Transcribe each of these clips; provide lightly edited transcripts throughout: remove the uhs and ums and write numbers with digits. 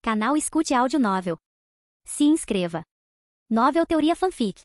Canal Escute Áudio Novel. Se inscreva. Novel Teoria Fanfic.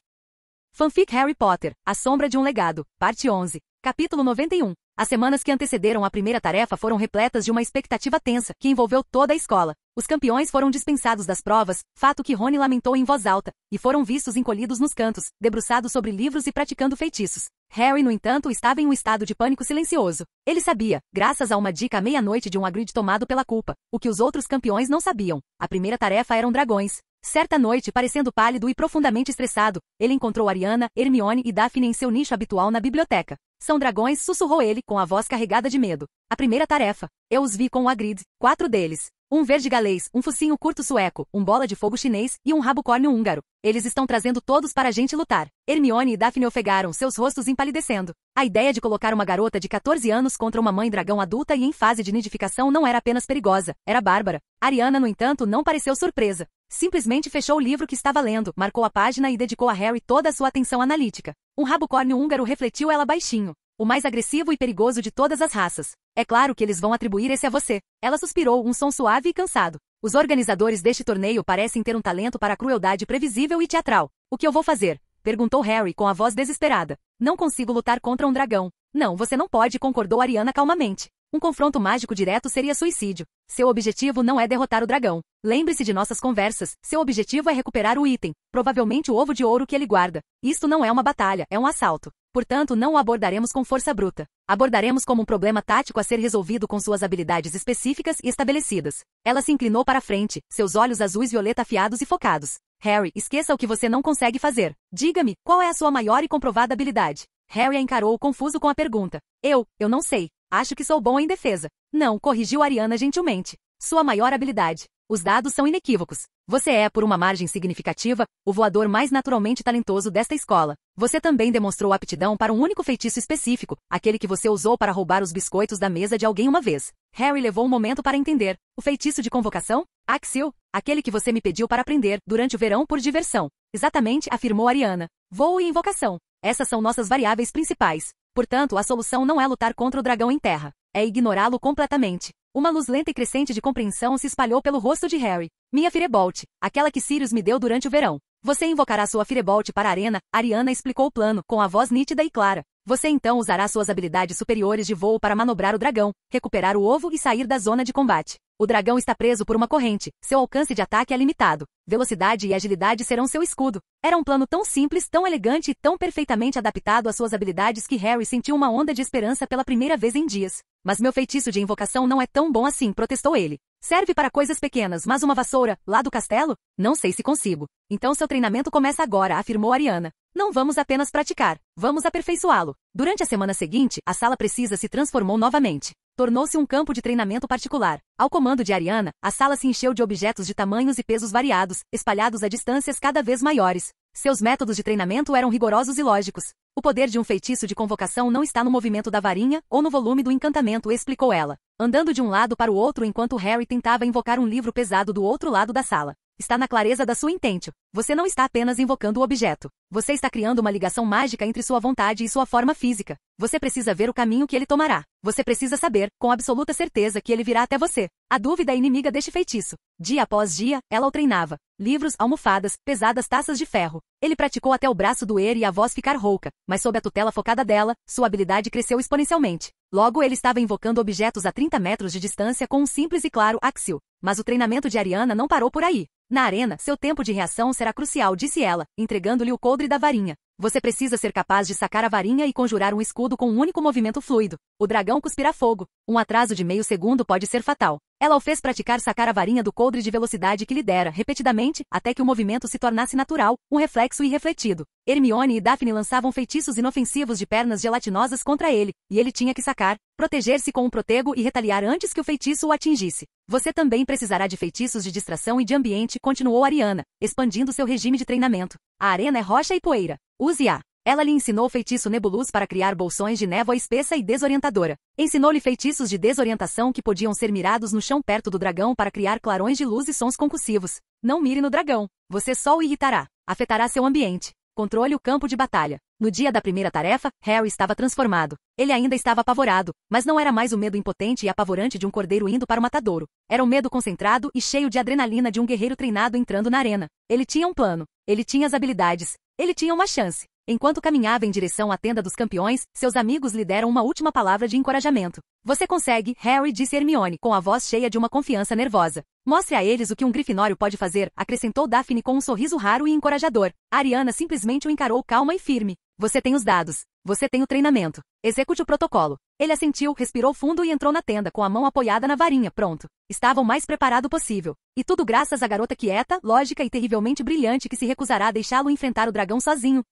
Fanfic Harry Potter, A Sombra de um Legado, Parte 11, Capítulo 91. As semanas que antecederam a primeira tarefa foram repletas de uma expectativa tensa, que envolveu toda a escola. Os campeões foram dispensados das provas, fato que Rony lamentou em voz alta, e foram vistos encolhidos nos cantos, debruçados sobre livros e praticando feitiços. Harry, no entanto, estava em um estado de pânico silencioso. Ele sabia, graças a uma dica à meia-noite de um Hagrid tomado pela culpa, o que os outros campeões não sabiam. A primeira tarefa eram dragões. Certa noite, parecendo pálido e profundamente estressado, ele encontrou Ariana, Hermione e Daphne em seu nicho habitual na biblioteca. São dragões, sussurrou ele, com a voz carregada de medo. A primeira tarefa. Eu os vi com o Hagrid, 4 deles. Um verde galês, um focinho curto sueco, um bola de fogo chinês e um rabo-córneo húngaro. Eles estão trazendo todos para a gente lutar. Hermione e Daphne ofegaram, seus rostos empalidecendo. A ideia de colocar uma garota de 14 anos contra uma mãe dragão adulta e em fase de nidificação não era apenas perigosa, era bárbara. Ariana, no entanto, não pareceu surpresa. Simplesmente fechou o livro que estava lendo, marcou a página e dedicou a Harry toda a sua atenção analítica. Um rabo-córneo húngaro refletiu ela baixinho. O mais agressivo e perigoso de todas as raças. É claro que eles vão atribuir esse a você. Ela suspirou, um som suave e cansado. Os organizadores deste torneio parecem ter um talento para a crueldade previsível e teatral. O que eu vou fazer? Perguntou Harry com a voz desesperada. Não consigo lutar contra um dragão. Não, você não pode, concordou Ariana calmamente. Um confronto mágico direto seria suicídio. Seu objetivo não é derrotar o dragão. Lembre-se de nossas conversas. Seu objetivo é recuperar o item, provavelmente o ovo de ouro que ele guarda. Isto não é uma batalha, é um assalto. Portanto, não o abordaremos com força bruta. Abordaremos como um problema tático a ser resolvido com suas habilidades específicas e estabelecidas. Ela se inclinou para a frente, seus olhos azuis violeta afiados e focados. Harry, esqueça o que você não consegue fazer. Diga-me, qual é a sua maior e comprovada habilidade? Harry a encarou confuso com a pergunta. Eu não sei. Acho que sou bom em defesa. Não, corrigiu Ariana gentilmente. Sua maior habilidade. Os dados são inequívocos. Você é, por uma margem significativa, o voador mais naturalmente talentoso desta escola. Você também demonstrou aptidão para um único feitiço específico, aquele que você usou para roubar os biscoitos da mesa de alguém uma vez. Harry levou um momento para entender. O feitiço de convocação? Axil, aquele que você me pediu para aprender durante o verão por diversão. Exatamente, afirmou Ariana. Voo e invocação. Essas são nossas variáveis principais. Portanto, a solução não é lutar contra o dragão em terra. É ignorá-lo completamente. Uma luz lenta e crescente de compreensão se espalhou pelo rosto de Harry. Minha Firebolt, aquela que Sirius me deu durante o verão. Você invocará sua Firebolt para a arena, Ariana explicou o plano, com a voz nítida e clara. Você então usará suas habilidades superiores de voo para manobrar o dragão, recuperar o ovo e sair da zona de combate. O dragão está preso por uma corrente, seu alcance de ataque é limitado. Velocidade e agilidade serão seu escudo. Era um plano tão simples, tão elegante e tão perfeitamente adaptado às suas habilidades que Harry sentiu uma onda de esperança pela primeira vez em dias. Mas meu feitiço de invocação não é tão bom assim, protestou ele. Serve para coisas pequenas, mas uma vassoura, lá do castelo? Não sei se consigo. Então seu treinamento começa agora, afirmou Ariana. Não vamos apenas praticar, vamos aperfeiçoá-lo. Durante a semana seguinte, a sala precisa se transformou novamente. Tornou-se um campo de treinamento particular. Ao comando de Ariana, a sala se encheu de objetos de tamanhos e pesos variados, espalhados a distâncias cada vez maiores. Seus métodos de treinamento eram rigorosos e lógicos. O poder de um feitiço de convocação não está no movimento da varinha ou no volume do encantamento, explicou ela, andando de um lado para o outro enquanto Harry tentava invocar um livro pesado do outro lado da sala. Está na clareza da sua intêncio. Você não está apenas invocando o objeto. Você está criando uma ligação mágica entre sua vontade e sua forma física. Você precisa ver o caminho que ele tomará. Você precisa saber, com absoluta certeza, que ele virá até você. A dúvida é inimiga deste feitiço. Dia após dia, ela o treinava. Livros, almofadas, pesadas taças de ferro. Ele praticou até o braço doer e a voz ficar rouca, mas sob a tutela focada dela, sua habilidade cresceu exponencialmente. Logo ele estava invocando objetos a 30 metros de distância com um simples e claro Axil. Mas o treinamento de Ariana não parou por aí. Na arena, seu tempo de reação será crucial, disse ela, entregando-lhe o coldre da varinha. Você precisa ser capaz de sacar a varinha e conjurar um escudo com um único movimento fluido. O dragão cuspirá fogo. Um atraso de meio segundo pode ser fatal. Ela o fez praticar sacar a varinha do coldre de velocidade que lhe dera, repetidamente, até que o movimento se tornasse natural, um reflexo irrefletido. Hermione e Daphne lançavam feitiços inofensivos de pernas gelatinosas contra ele, e ele tinha que sacar, proteger-se com um protego e retaliar antes que o feitiço o atingisse. Você também precisará de feitiços de distração e de ambiente, continuou Ariana, expandindo seu regime de treinamento. A arena é rocha e poeira. Use-a. Ela lhe ensinou o feitiço Nebulus para criar bolsões de névoa espessa e desorientadora. Ensinou-lhe feitiços de desorientação que podiam ser mirados no chão perto do dragão para criar clarões de luz e sons concussivos. Não mire no dragão. Você só o irritará. Afetará seu ambiente. Controle o campo de batalha. No dia da primeira tarefa, Harry estava transformado. Ele ainda estava apavorado, mas não era mais o medo impotente e apavorante de um cordeiro indo para o matadouro. Era o medo concentrado e cheio de adrenalina de um guerreiro treinado entrando na arena. Ele tinha um plano. Ele tinha as habilidades. Ele tinha uma chance. Enquanto caminhava em direção à tenda dos campeões, seus amigos lhe deram uma última palavra de encorajamento. Você consegue, Harry, disse Hermione, com a voz cheia de uma confiança nervosa. Mostre a eles o que um grifinório pode fazer, acrescentou Daphne com um sorriso raro e encorajador. Ariana simplesmente o encarou calma e firme. Você tem os dados. Você tem o treinamento. Execute o protocolo. Ele assentiu, respirou fundo e entrou na tenda com a mão apoiada na varinha. Pronto. Estava o mais preparado possível. E tudo graças à garota quieta, lógica e terrivelmente brilhante que se recusará a deixá-lo enfrentar o dragão sozinho.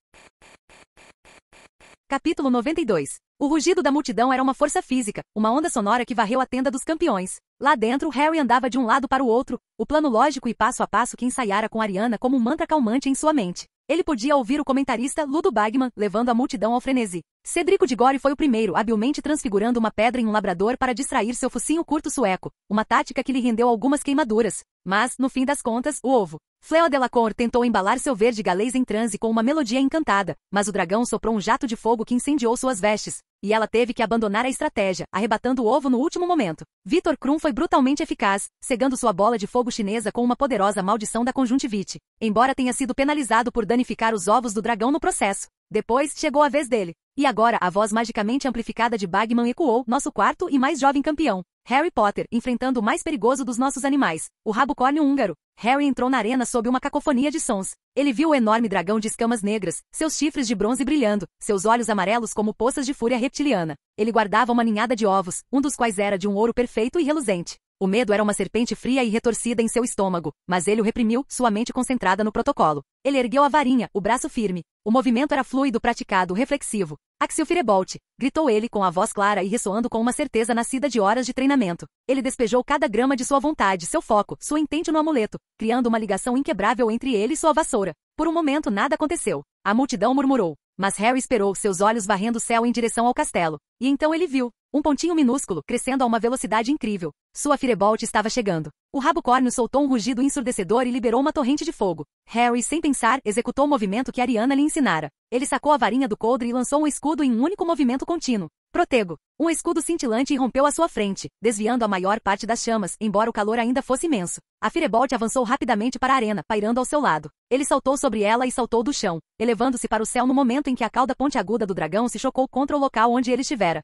Capítulo 92. O rugido da multidão era uma força física, uma onda sonora que varreu a tenda dos campeões. Lá dentro, Harry andava de um lado para o outro, o plano lógico e passo a passo que ensaiara com Ariana como um mantra calmante em sua mente. Ele podia ouvir o comentarista Ludo Bagman levando a multidão ao frenesi. Cedrico Diggory foi o primeiro, habilmente transfigurando uma pedra em um labrador para distrair seu focinho curto sueco, uma tática que lhe rendeu algumas queimaduras. Mas, no fim das contas, o ovo. Fleur Delacour tentou embalar seu verde galês em transe com uma melodia encantada, mas o dragão soprou um jato de fogo que incendiou suas vestes, e ela teve que abandonar a estratégia, arrebatando o ovo no último momento. Victor Krum foi brutalmente eficaz, cegando sua bola de fogo chinesa com uma poderosa maldição da conjuntivite, embora tenha sido penalizado por danificar os ovos do dragão no processo. Depois, chegou a vez dele. E agora, a voz magicamente amplificada de Bagman ecoou, nosso quarto e mais jovem campeão. Harry Potter, enfrentando o mais perigoso dos nossos animais, o rabo-córneo húngaro. Harry entrou na arena sob uma cacofonia de sons. Ele viu o enorme dragão de escamas negras, seus chifres de bronze brilhando, seus olhos amarelos como poças de fúria reptiliana. Ele guardava uma ninhada de ovos, um dos quais era de um ouro perfeito e reluzente. O medo era uma serpente fria e retorcida em seu estômago, mas ele o reprimiu, sua mente concentrada no protocolo. Ele ergueu a varinha, o braço firme. O movimento era fluido, praticado, reflexivo. Axio Firebolt! Gritou ele com a voz clara e ressoando com uma certeza nascida de horas de treinamento. Ele despejou cada grama de sua vontade, seu foco, sua intente no amuleto, criando uma ligação inquebrável entre ele e sua vassoura. Por um momento nada aconteceu. A multidão murmurou. Mas Harry esperou, seus olhos varrendo o céu em direção ao castelo. E então ele viu um pontinho minúsculo, crescendo a uma velocidade incrível. Sua Firebolt estava chegando. O rabo-córneo soltou um rugido ensurdecedor e liberou uma torrente de fogo. Harry, sem pensar, executou o movimento que Ariana lhe ensinara. Ele sacou a varinha do coldre e lançou um escudo em um único movimento contínuo. Protego! Um escudo cintilante irrompeu à sua frente, desviando a maior parte das chamas, embora o calor ainda fosse imenso. A Firebolt avançou rapidamente para a arena, pairando ao seu lado. Ele saltou sobre ela e saltou do chão, elevando-se para o céu no momento em que a cauda pontiaguda do dragão se chocou contra o local onde ele estivera.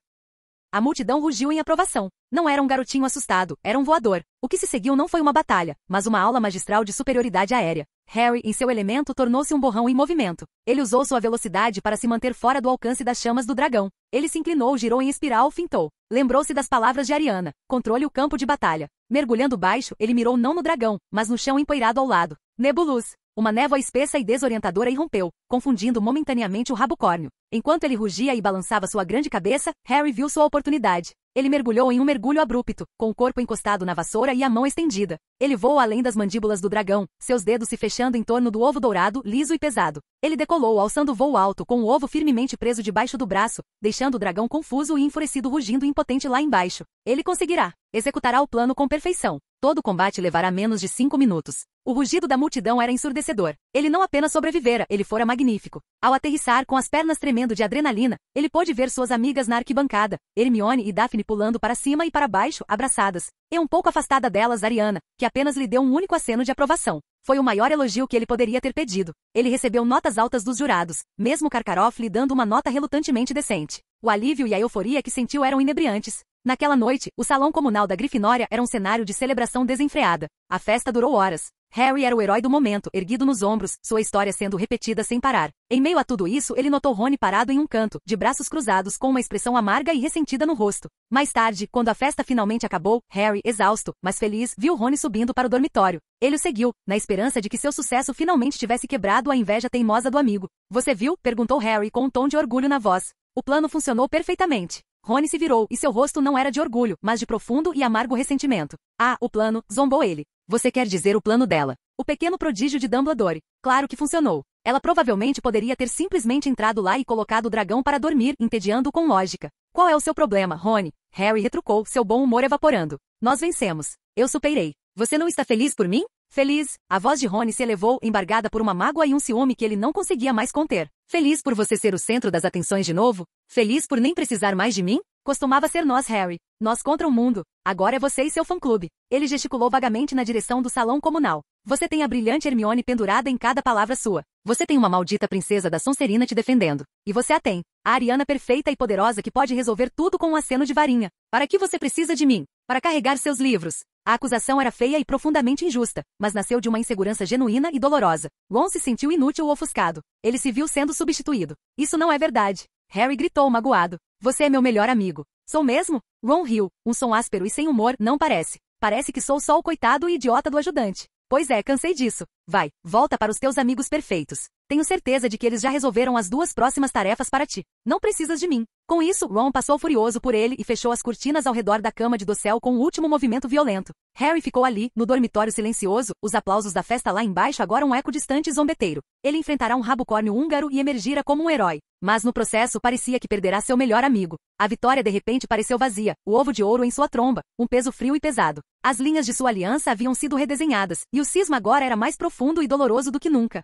A multidão rugiu em aprovação. Não era um garotinho assustado, era um voador. O que se seguiu não foi uma batalha, mas uma aula magistral de superioridade aérea. Harry, em seu elemento, tornou-se um borrão em movimento. Ele usou sua velocidade para se manter fora do alcance das chamas do dragão. Ele se inclinou, girou em espiral, fintou. Lembrou-se das palavras de Ariana. Controle o campo de batalha. Mergulhando baixo, ele mirou não no dragão, mas no chão empoeirado ao lado. Nebulus! Uma névoa espessa e desorientadora irrompeu, confundindo momentaneamente o rabo-córneo. Enquanto ele rugia e balançava sua grande cabeça, Harry viu sua oportunidade. Ele mergulhou em um mergulho abrupto, com o corpo encostado na vassoura e a mão estendida. Ele voou além das mandíbulas do dragão, seus dedos se fechando em torno do ovo dourado, liso e pesado. Ele decolou alçando voo alto com o ovo firmemente preso debaixo do braço, deixando o dragão confuso e enfurecido rugindo impotente lá embaixo. Ele conseguirá. Executará o plano com perfeição. Todo o combate levará menos de 5 minutos. O rugido da multidão era ensurdecedor. Ele não apenas sobrevivera, ele fora magnífico. Ao aterrissar com as pernas tremendo de adrenalina, ele pôde ver suas amigas na arquibancada, Hermione e Daphne pulando para cima e para baixo, abraçadas. E um pouco afastada delas, Ariana, que apenas lhe deu um único aceno de aprovação. Foi o maior elogio que ele poderia ter pedido. Ele recebeu notas altas dos jurados, mesmo Karkaroff lhe dando uma nota relutantemente decente. O alívio e a euforia que sentiu eram inebriantes. Naquela noite, o salão comunal da Grifinória era um cenário de celebração desenfreada. A festa durou horas. Harry era o herói do momento, erguido nos ombros, sua história sendo repetida sem parar. Em meio a tudo isso, ele notou Rony parado em um canto, de braços cruzados, com uma expressão amarga e ressentida no rosto. Mais tarde, quando a festa finalmente acabou, Harry, exausto, mas feliz, viu Rony subindo para o dormitório. Ele o seguiu, na esperança de que seu sucesso finalmente tivesse quebrado a inveja teimosa do amigo. Você viu? Perguntou Harry com um tom de orgulho na voz. O plano funcionou perfeitamente. Rony se virou, e seu rosto não era de orgulho, mas de profundo e amargo ressentimento. Ah, o plano, zombou ele. Você quer dizer o plano dela? O pequeno prodígio de Dumbledore. Claro que funcionou. Ela provavelmente poderia ter simplesmente entrado lá e colocado o dragão para dormir, entediando-o com lógica. Qual é o seu problema, Rony? Harry retrucou, seu bom humor evaporando. Nós vencemos. Eu superei. Você não está feliz por mim? Feliz, a voz de Rony se elevou, embargada por uma mágoa e um ciúme que ele não conseguia mais conter. Feliz por você ser o centro das atenções de novo? Feliz por nem precisar mais de mim? Costumava ser nós, Harry. Nós contra o mundo. Agora é você e seu fã-clube. Ele gesticulou vagamente na direção do salão comunal. Você tem a brilhante Hermione pendurada em cada palavra sua. Você tem uma maldita princesa da Sonserina te defendendo. E você a tem. A Ariana perfeita e poderosa que pode resolver tudo com um aceno de varinha. Para que você precisa de mim? Para carregar seus livros. A acusação era feia e profundamente injusta, mas nasceu de uma insegurança genuína e dolorosa. Ron se sentiu inútil ou ofuscado. Ele se viu sendo substituído. Isso não é verdade. Harry gritou magoado. Você é meu melhor amigo. Sou mesmo? Ron riu, um som áspero e sem humor, não parece. Parece que sou só o coitado e idiota do ajudante. Pois é, cansei disso. Vai, volta para os teus amigos perfeitos. Tenho certeza de que eles já resolveram as 2 próximas tarefas para ti. Não precisas de mim. Com isso, Ron passou furioso por ele e fechou as cortinas ao redor da cama de dossel com o último movimento violento. Harry ficou ali, no dormitório silencioso, os aplausos da festa lá embaixo agora um eco distante e zombeteiro. Ele enfrentará um rabocórnio húngaro e emergira como um herói. Mas no processo parecia que perderá seu melhor amigo. A vitória de repente pareceu vazia, o ovo de ouro em sua tromba, um peso frio e pesado. As linhas de sua aliança haviam sido redesenhadas, e o cisma agora era mais profundo e doloroso do que nunca.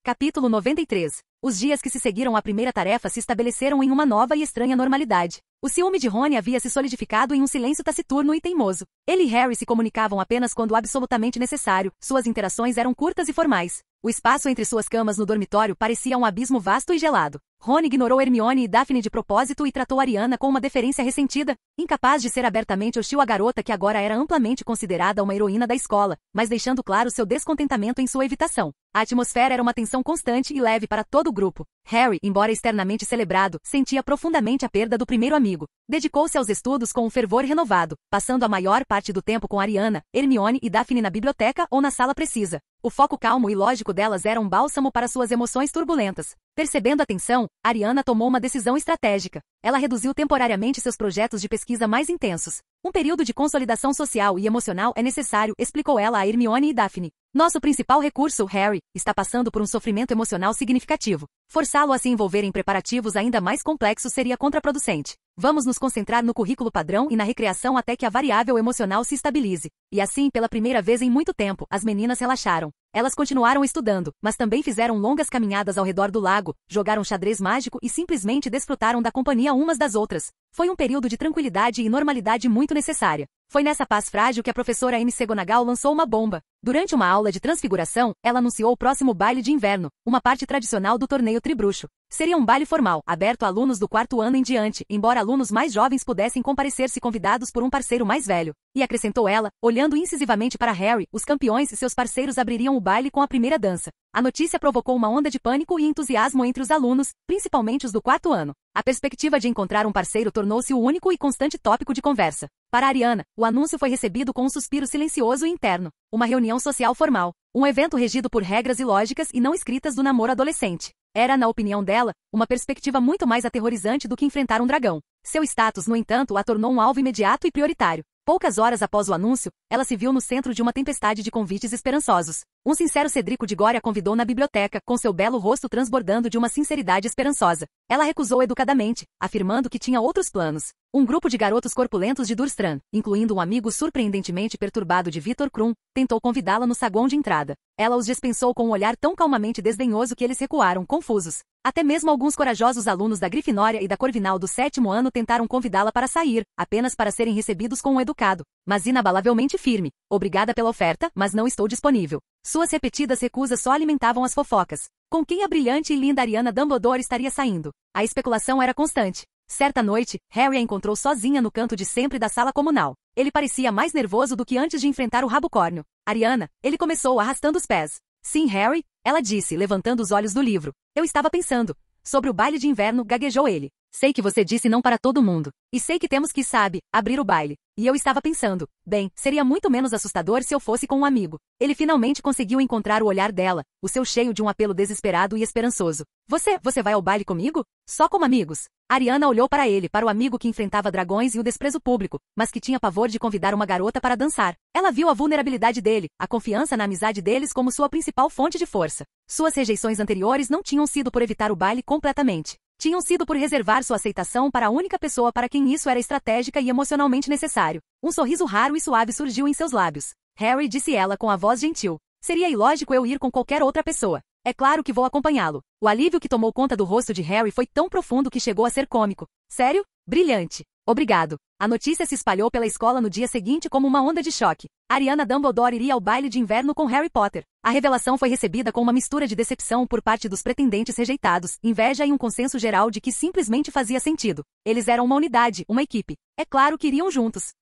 Capítulo 93. Os dias que se seguiram à primeira tarefa se estabeleceram em uma nova e estranha normalidade. O ciúme de Rony havia se solidificado em um silêncio taciturno e teimoso. Ele e Harry se comunicavam apenas quando absolutamente necessário, suas interações eram curtas e formais. O espaço entre suas camas no dormitório parecia um abismo vasto e gelado. Rony ignorou Hermione e Daphne de propósito e tratou Ariana com uma deferência ressentida, incapaz de ser abertamente hostil à garota que agora era amplamente considerada uma heroína da escola, mas deixando claro seu descontentamento em sua evitação. A atmosfera era uma tensão constante e leve para todo o grupo. Harry, embora externamente celebrado, sentia profundamente a perda do primeiro amigo. Dedicou-se aos estudos com um fervor renovado, passando a maior parte do tempo com Ariana, Hermione e Daphne na biblioteca ou na sala precisa. O foco calmo e lógico delas era um bálsamo para suas emoções turbulentas. Percebendo a tensão, Ariana tomou uma decisão estratégica. Ela reduziu temporariamente seus projetos de pesquisa mais intensos. Um período de consolidação social e emocional é necessário, explicou ela a Hermione e Daphne. Nosso principal recurso, Harry, está passando por um sofrimento emocional significativo. Forçá-lo a se envolver em preparativos ainda mais complexos seria contraproducente. Vamos nos concentrar no currículo padrão e na recreação até que a variável emocional se estabilize. E assim, pela primeira vez em muito tempo, as meninas relaxaram. Elas continuaram estudando, mas também fizeram longas caminhadas ao redor do lago, jogaram xadrez mágico e simplesmente desfrutaram da companhia umas das outras. Foi um período de tranquilidade e normalidade muito necessária. Foi nessa paz frágil que a professora Amy McGonagall lançou uma bomba. Durante uma aula de transfiguração, ela anunciou o próximo baile de inverno, uma parte tradicional do torneio tribruxo. Seria um baile formal, aberto a alunos do 4º ano em diante, embora alunos mais jovens pudessem comparecer se convidados por um parceiro mais velho. E acrescentou ela, olhando incisivamente para Harry, os campeões e seus parceiros abririam o baile com a primeira dança. A notícia provocou uma onda de pânico e entusiasmo entre os alunos, principalmente os do 4º ano. A perspectiva de encontrar um parceiro tornou-se o único e constante tópico de conversa. Para Ariana, o anúncio foi recebido com um suspiro silencioso e interno. Uma reunião social formal. Um evento regido por regras ilógicas e não escritas do namoro adolescente. Era, na opinião dela, uma perspectiva muito mais aterrorizante do que enfrentar um dragão. Seu status, no entanto, a tornou um alvo imediato e prioritário. Poucas horas após o anúncio, ela se viu no centro de uma tempestade de convites esperançosos. Um sincero Cedrico de Gory a convidou na biblioteca, com seu belo rosto transbordando de uma sinceridade esperançosa. Ela recusou educadamente, afirmando que tinha outros planos. Um grupo de garotos corpulentos de Durmstrang, incluindo um amigo surpreendentemente perturbado de Victor Krum, tentou convidá-la no saguão de entrada. Ela os dispensou com um olhar tão calmamente desdenhoso que eles recuaram, confusos. Até mesmo alguns corajosos alunos da Grifinória e da Corvinal do 7º ano tentaram convidá-la para sair, apenas para serem recebidos com um educado, mas inabalavelmente firme. Obrigada pela oferta, mas não estou disponível. Suas repetidas recusas só alimentavam as fofocas. Com quem a brilhante e linda Ariana Dumbledore estaria saindo? A especulação era constante. Certa noite, Harry a encontrou sozinha no canto de sempre da sala comunal. Ele parecia mais nervoso do que antes de enfrentar o rabocórnio. Ariana, ele começou arrastando os pés. Sim, Harry, ela disse, levantando os olhos do livro. Eu estava pensando. Sobre o baile de inverno, gaguejou ele. Sei que você disse não para todo mundo. E sei que temos que, sabe, abrir o baile. E eu estava pensando, bem, seria muito menos assustador se eu fosse com um amigo. Ele finalmente conseguiu encontrar o olhar dela, o seu cheio de um apelo desesperado e esperançoso. Você vai ao baile comigo? Só como amigos? Ariana olhou para ele, para o amigo que enfrentava dragões e o desprezo público, mas que tinha pavor de convidar uma garota para dançar. Ela viu a vulnerabilidade dele, a confiança na amizade deles como sua principal fonte de força. Suas rejeições anteriores não tinham sido por evitar o baile completamente. Tinham sido por reservar sua aceitação para a única pessoa para quem isso era estratégica e emocionalmente necessário. Um sorriso raro e suave surgiu em seus lábios. Harry, disse ela com a voz gentil. Seria ilógico eu ir com qualquer outra pessoa. É claro que vou acompanhá-lo. O alívio que tomou conta do rosto de Harry foi tão profundo que chegou a ser cômico. Sério? Brilhante. Obrigado. A notícia se espalhou pela escola no dia seguinte como uma onda de choque. Ariana Dumbledore iria ao baile de inverno com Harry Potter. A revelação foi recebida com uma mistura de decepção por parte dos pretendentes rejeitados, inveja e um consenso geral de que simplesmente fazia sentido. Eles eram uma unidade, uma equipe. É claro que iriam juntos.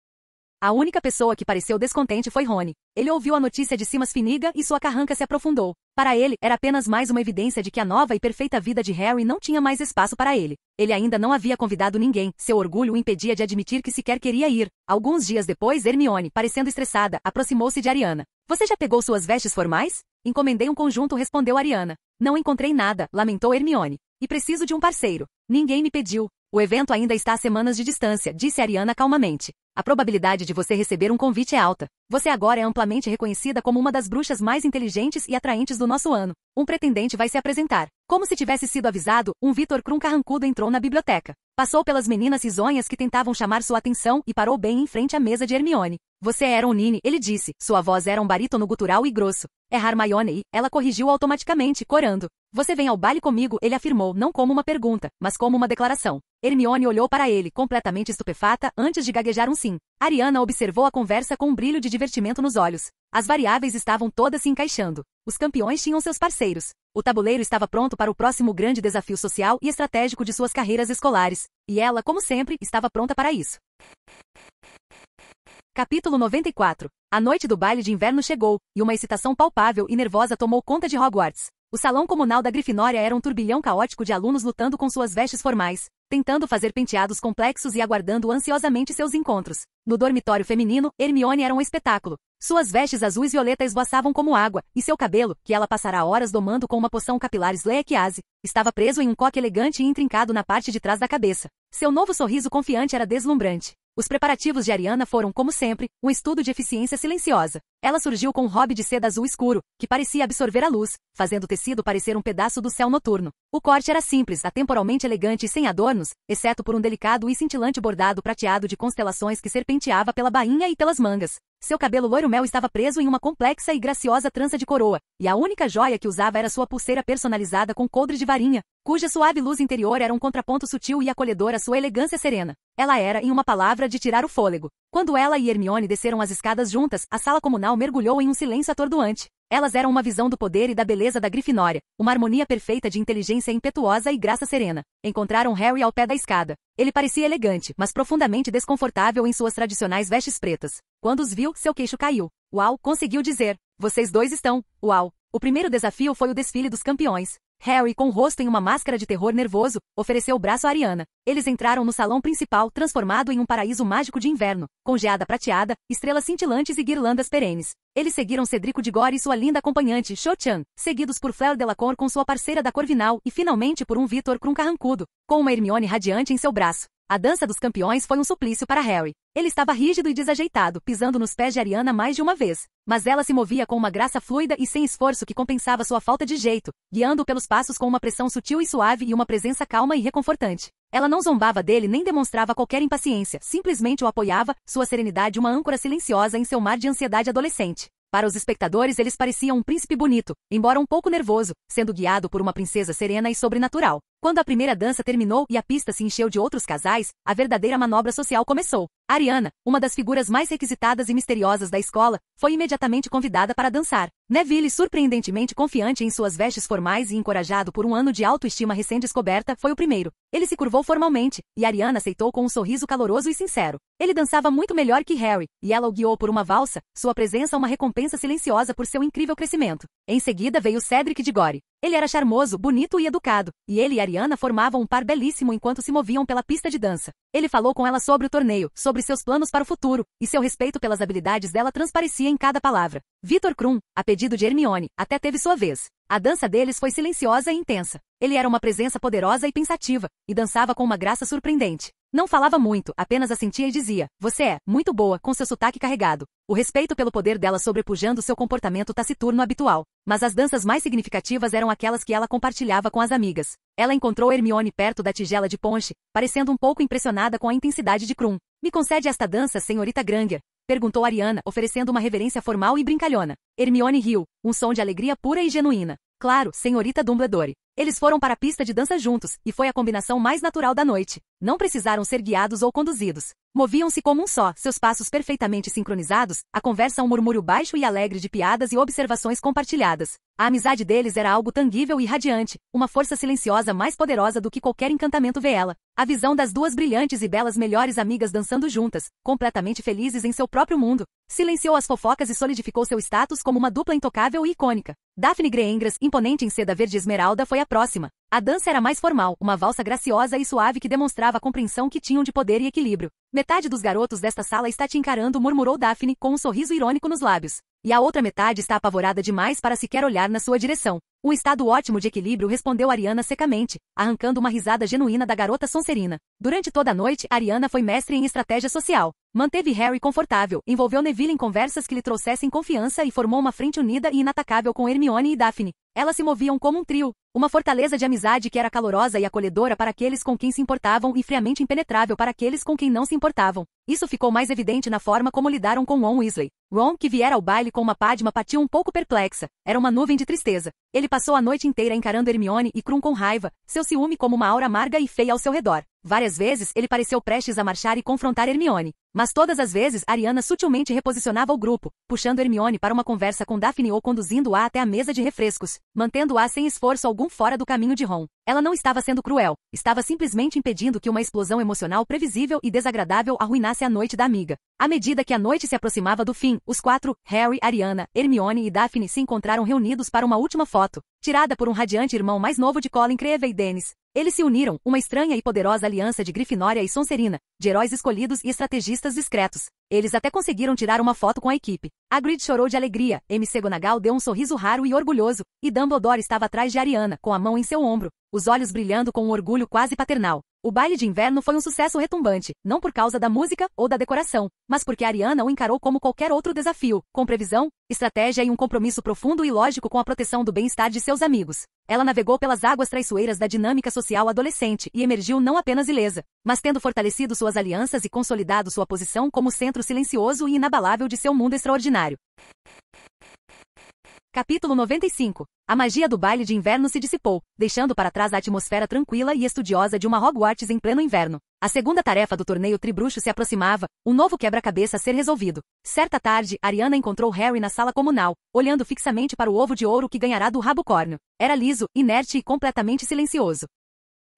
A única pessoa que pareceu descontente foi Rony. Ele ouviu a notícia de Simas Finiga e sua carranca se aprofundou. Para ele, era apenas mais uma evidência de que a nova e perfeita vida de Harry não tinha mais espaço para ele. Ele ainda não havia convidado ninguém, seu orgulho o impedia de admitir que sequer queria ir. Alguns dias depois, Hermione, parecendo estressada, aproximou-se de Ariana. Você já pegou suas vestes formais? Encomendei um conjunto, respondeu Ariana. Não encontrei nada, lamentou Hermione. E preciso de um parceiro. Ninguém me pediu. O evento ainda está a semanas de distância, disse Ariana calmamente. A probabilidade de você receber um convite é alta. Você agora é amplamente reconhecida como uma das bruxas mais inteligentes e atraentes do nosso ano. Um pretendente vai se apresentar. Como se tivesse sido avisado, um Vítor Krum carrancudo entrou na biblioteca. Passou pelas meninas risonhas que tentavam chamar sua atenção e parou bem em frente à mesa de Hermione. Você é Ronini, ele disse. Sua voz era um barítono gutural e grosso. É Hermione, ela corrigiu automaticamente, corando. Você vem ao baile comigo, ele afirmou, não como uma pergunta, mas como uma declaração. Hermione olhou para ele, completamente estupefata, antes de gaguejar um sim. Ariana observou a conversa com um brilho de divertimento nos olhos. As variáveis estavam todas se encaixando. Os campeões tinham seus parceiros. O tabuleiro estava pronto para o próximo grande desafio social e estratégico de suas carreiras escolares. E ela, como sempre, estava pronta para isso. Capítulo 94. A noite do baile de inverno chegou, e uma excitação palpável e nervosa tomou conta de Hogwarts. O salão comunal da Grifinória era um turbilhão caótico de alunos lutando com suas vestes formais, tentando fazer penteados complexos e aguardando ansiosamente seus encontros. No dormitório feminino, Hermione era um espetáculo. Suas vestes azuis e violeta esvoaçavam como água, e seu cabelo, que ela passará horas domando com uma poção capilar Sleekiase, estava preso em um coque elegante e intrincado na parte de trás da cabeça. Seu novo sorriso confiante era deslumbrante. Os preparativos de Ariana foram, como sempre, um estudo de eficiência silenciosa. Ela surgiu com um hobby de seda azul escuro, que parecia absorver a luz, fazendo o tecido parecer um pedaço do céu noturno. O corte era simples, atemporalmente elegante e sem adornos, exceto por um delicado e cintilante bordado prateado de constelações que serpenteava pela bainha e pelas mangas. Seu cabelo loiro-mel estava preso em uma complexa e graciosa trança de coroa, e a única joia que usava era sua pulseira personalizada com coldre de varinha, cuja suave luz interior era um contraponto sutil e acolhedor à sua elegância serena. Ela era, em uma palavra, de tirar o fôlego. Quando ela e Hermione desceram as escadas juntas, a sala comunal mergulhou em um silêncio atordoante. Elas eram uma visão do poder e da beleza da Grifinória, uma harmonia perfeita de inteligência impetuosa e graça serena. Encontraram Harry ao pé da escada. Ele parecia elegante, mas profundamente desconfortável em suas tradicionais vestes pretas. Quando os viu, seu queixo caiu. Uau, conseguiu dizer. Vocês dois estão. Uau. O primeiro desafio foi o desfile dos campeões. Harry, com o rosto em uma máscara de terror nervoso, ofereceu o braço a Ariana. Eles entraram no salão principal, transformado em um paraíso mágico de inverno, com geada prateada, estrelas cintilantes e guirlandas perenes. Eles seguiram Cedrico Diggory e sua linda acompanhante, Cho-Chang, seguidos por Fleur Delacour com sua parceira da Corvinal e finalmente por um Vítor Krum carrancudo, com uma Hermione radiante em seu braço. A dança dos campeões foi um suplício para Harry. Ele estava rígido e desajeitado, pisando nos pés de Ariana mais de uma vez. Mas ela se movia com uma graça fluida e sem esforço que compensava sua falta de jeito, guiando-o pelos passos com uma pressão sutil e suave e uma presença calma e reconfortante. Ela não zombava dele nem demonstrava qualquer impaciência, simplesmente o apoiava, sua serenidade uma âncora silenciosa em seu mar de ansiedade adolescente. Para os espectadores eles pareciam um príncipe bonito, embora um pouco nervoso, sendo guiado por uma princesa serena e sobrenatural. Quando a primeira dança terminou e a pista se encheu de outros casais, a verdadeira manobra social começou. Ariana, uma das figuras mais requisitadas e misteriosas da escola, foi imediatamente convidada para dançar. Neville, surpreendentemente confiante em suas vestes formais e encorajado por um ano de autoestima recém-descoberta, foi o primeiro. Ele se curvou formalmente, e Ariana aceitou com um sorriso caloroso e sincero. Ele dançava muito melhor que Harry, e ela o guiou por uma valsa, sua presença uma recompensa silenciosa por seu incrível crescimento. Em seguida veio Cedric Diggory. Ele era charmoso, bonito e educado, e ele e Ariana formavam um par belíssimo enquanto se moviam pela pista de dança. Ele falou com ela sobre o torneio, sobre seus planos para o futuro, e seu respeito pelas habilidades dela transparecia em cada palavra. Vítor Krum, a pedido de Hermione, até teve sua vez. A dança deles foi silenciosa e intensa. Ele era uma presença poderosa e pensativa, e dançava com uma graça surpreendente. Não falava muito, apenas assentia e dizia, você é, muito boa, com seu sotaque carregado. O respeito pelo poder dela sobrepujando seu comportamento taciturno habitual. Mas as danças mais significativas eram aquelas que ela compartilhava com as amigas. Ela encontrou Hermione perto da tigela de ponche, parecendo um pouco impressionada com a intensidade de Krum. Me concede esta dança, senhorita Granger. Perguntou Ariana, oferecendo uma reverência formal e brincalhona. Hermione riu, um som de alegria pura e genuína. Claro, senhorita Dumbledore. Eles foram para a pista de dança juntos, e foi a combinação mais natural da noite. Não precisaram ser guiados ou conduzidos. Moviam-se como um só, seus passos perfeitamente sincronizados, a conversa um murmúrio baixo e alegre de piadas e observações compartilhadas. A amizade deles era algo tangível e radiante, uma força silenciosa mais poderosa do que qualquer encantamento vê-la. A visão das duas brilhantes e belas melhores amigas dançando juntas, completamente felizes em seu próprio mundo, silenciou as fofocas e solidificou seu status como uma dupla intocável e icônica. Daphne Greengrass, imponente em seda verde esmeralda, foi a próxima. A dança era mais formal, uma valsa graciosa e suave que demonstrava a compreensão que tinham de poder e equilíbrio. Metade dos garotos desta sala está te encarando, murmurou Daphne, com um sorriso irônico nos lábios. E a outra metade está apavorada demais para sequer olhar na sua direção. Um estado ótimo de equilíbrio, respondeu Ariana secamente, arrancando uma risada genuína da garota Sonserina. Durante toda a noite, Ariana foi mestre em estratégia social. Manteve Harry confortável, envolveu Neville em conversas que lhe trouxessem confiança e formou uma frente unida e inatacável com Hermione e Daphne. Elas se moviam como um trio, uma fortaleza de amizade que era calorosa e acolhedora para aqueles com quem se importavam e friamente impenetrável para aqueles com quem não se importavam. Isso ficou mais evidente na forma como lidaram com Ron Weasley. Ron, que viera ao baile com uma Padma, partiu um pouco perplexa. Era uma nuvem de tristeza. Ele passou a noite inteira encarando Hermione e Krum com raiva, seu ciúme como uma aura amarga e feia ao seu redor. Várias vezes ele pareceu prestes a marchar e confrontar Hermione. Mas todas as vezes Ariana sutilmente reposicionava o grupo, puxando Hermione para uma conversa com Daphne ou conduzindo-a até a mesa de refrescos, mantendo-a sem esforço algum fora do caminho de Ron. Ela não estava sendo cruel, estava simplesmente impedindo que uma explosão emocional previsível e desagradável arruinasse a noite da amiga. À medida que a noite se aproximava do fim, os quatro, Harry, Ariana, Hermione e Daphne, se encontraram reunidos para uma última foto, tirada por um radiante irmão mais novo de Colin Creevey e Dennis. Eles se uniram, uma estranha e poderosa aliança de Grifinória e Sonserina, de heróis escolhidos e estrategistas discretos. Eles até conseguiram tirar uma foto com a equipe. Hagrid chorou de alegria, McGonagall deu um sorriso raro e orgulhoso, e Dumbledore estava atrás de Ariana, com a mão em seu ombro, os olhos brilhando com um orgulho quase paternal. O baile de inverno foi um sucesso retumbante, não por causa da música ou da decoração, mas porque Ariana o encarou como qualquer outro desafio, com previsão, estratégia e um compromisso profundo e lógico com a proteção do bem-estar de seus amigos. Ela navegou pelas águas traiçoeiras da dinâmica social adolescente e emergiu não apenas ilesa, mas tendo fortalecido suas alianças e consolidado sua posição como centro silencioso e inabalável de seu mundo extraordinário. Capítulo 95. A magia do baile de inverno se dissipou, deixando para trás a atmosfera tranquila e estudiosa de uma Hogwarts em pleno inverno. A segunda tarefa do torneio Tribruxo se aproximava, um novo quebra-cabeça a ser resolvido. Certa tarde, Ariana encontrou Harry na sala comunal, olhando fixamente para o ovo de ouro que ganhará do rabo córneo. Era liso, inerte e completamente silencioso.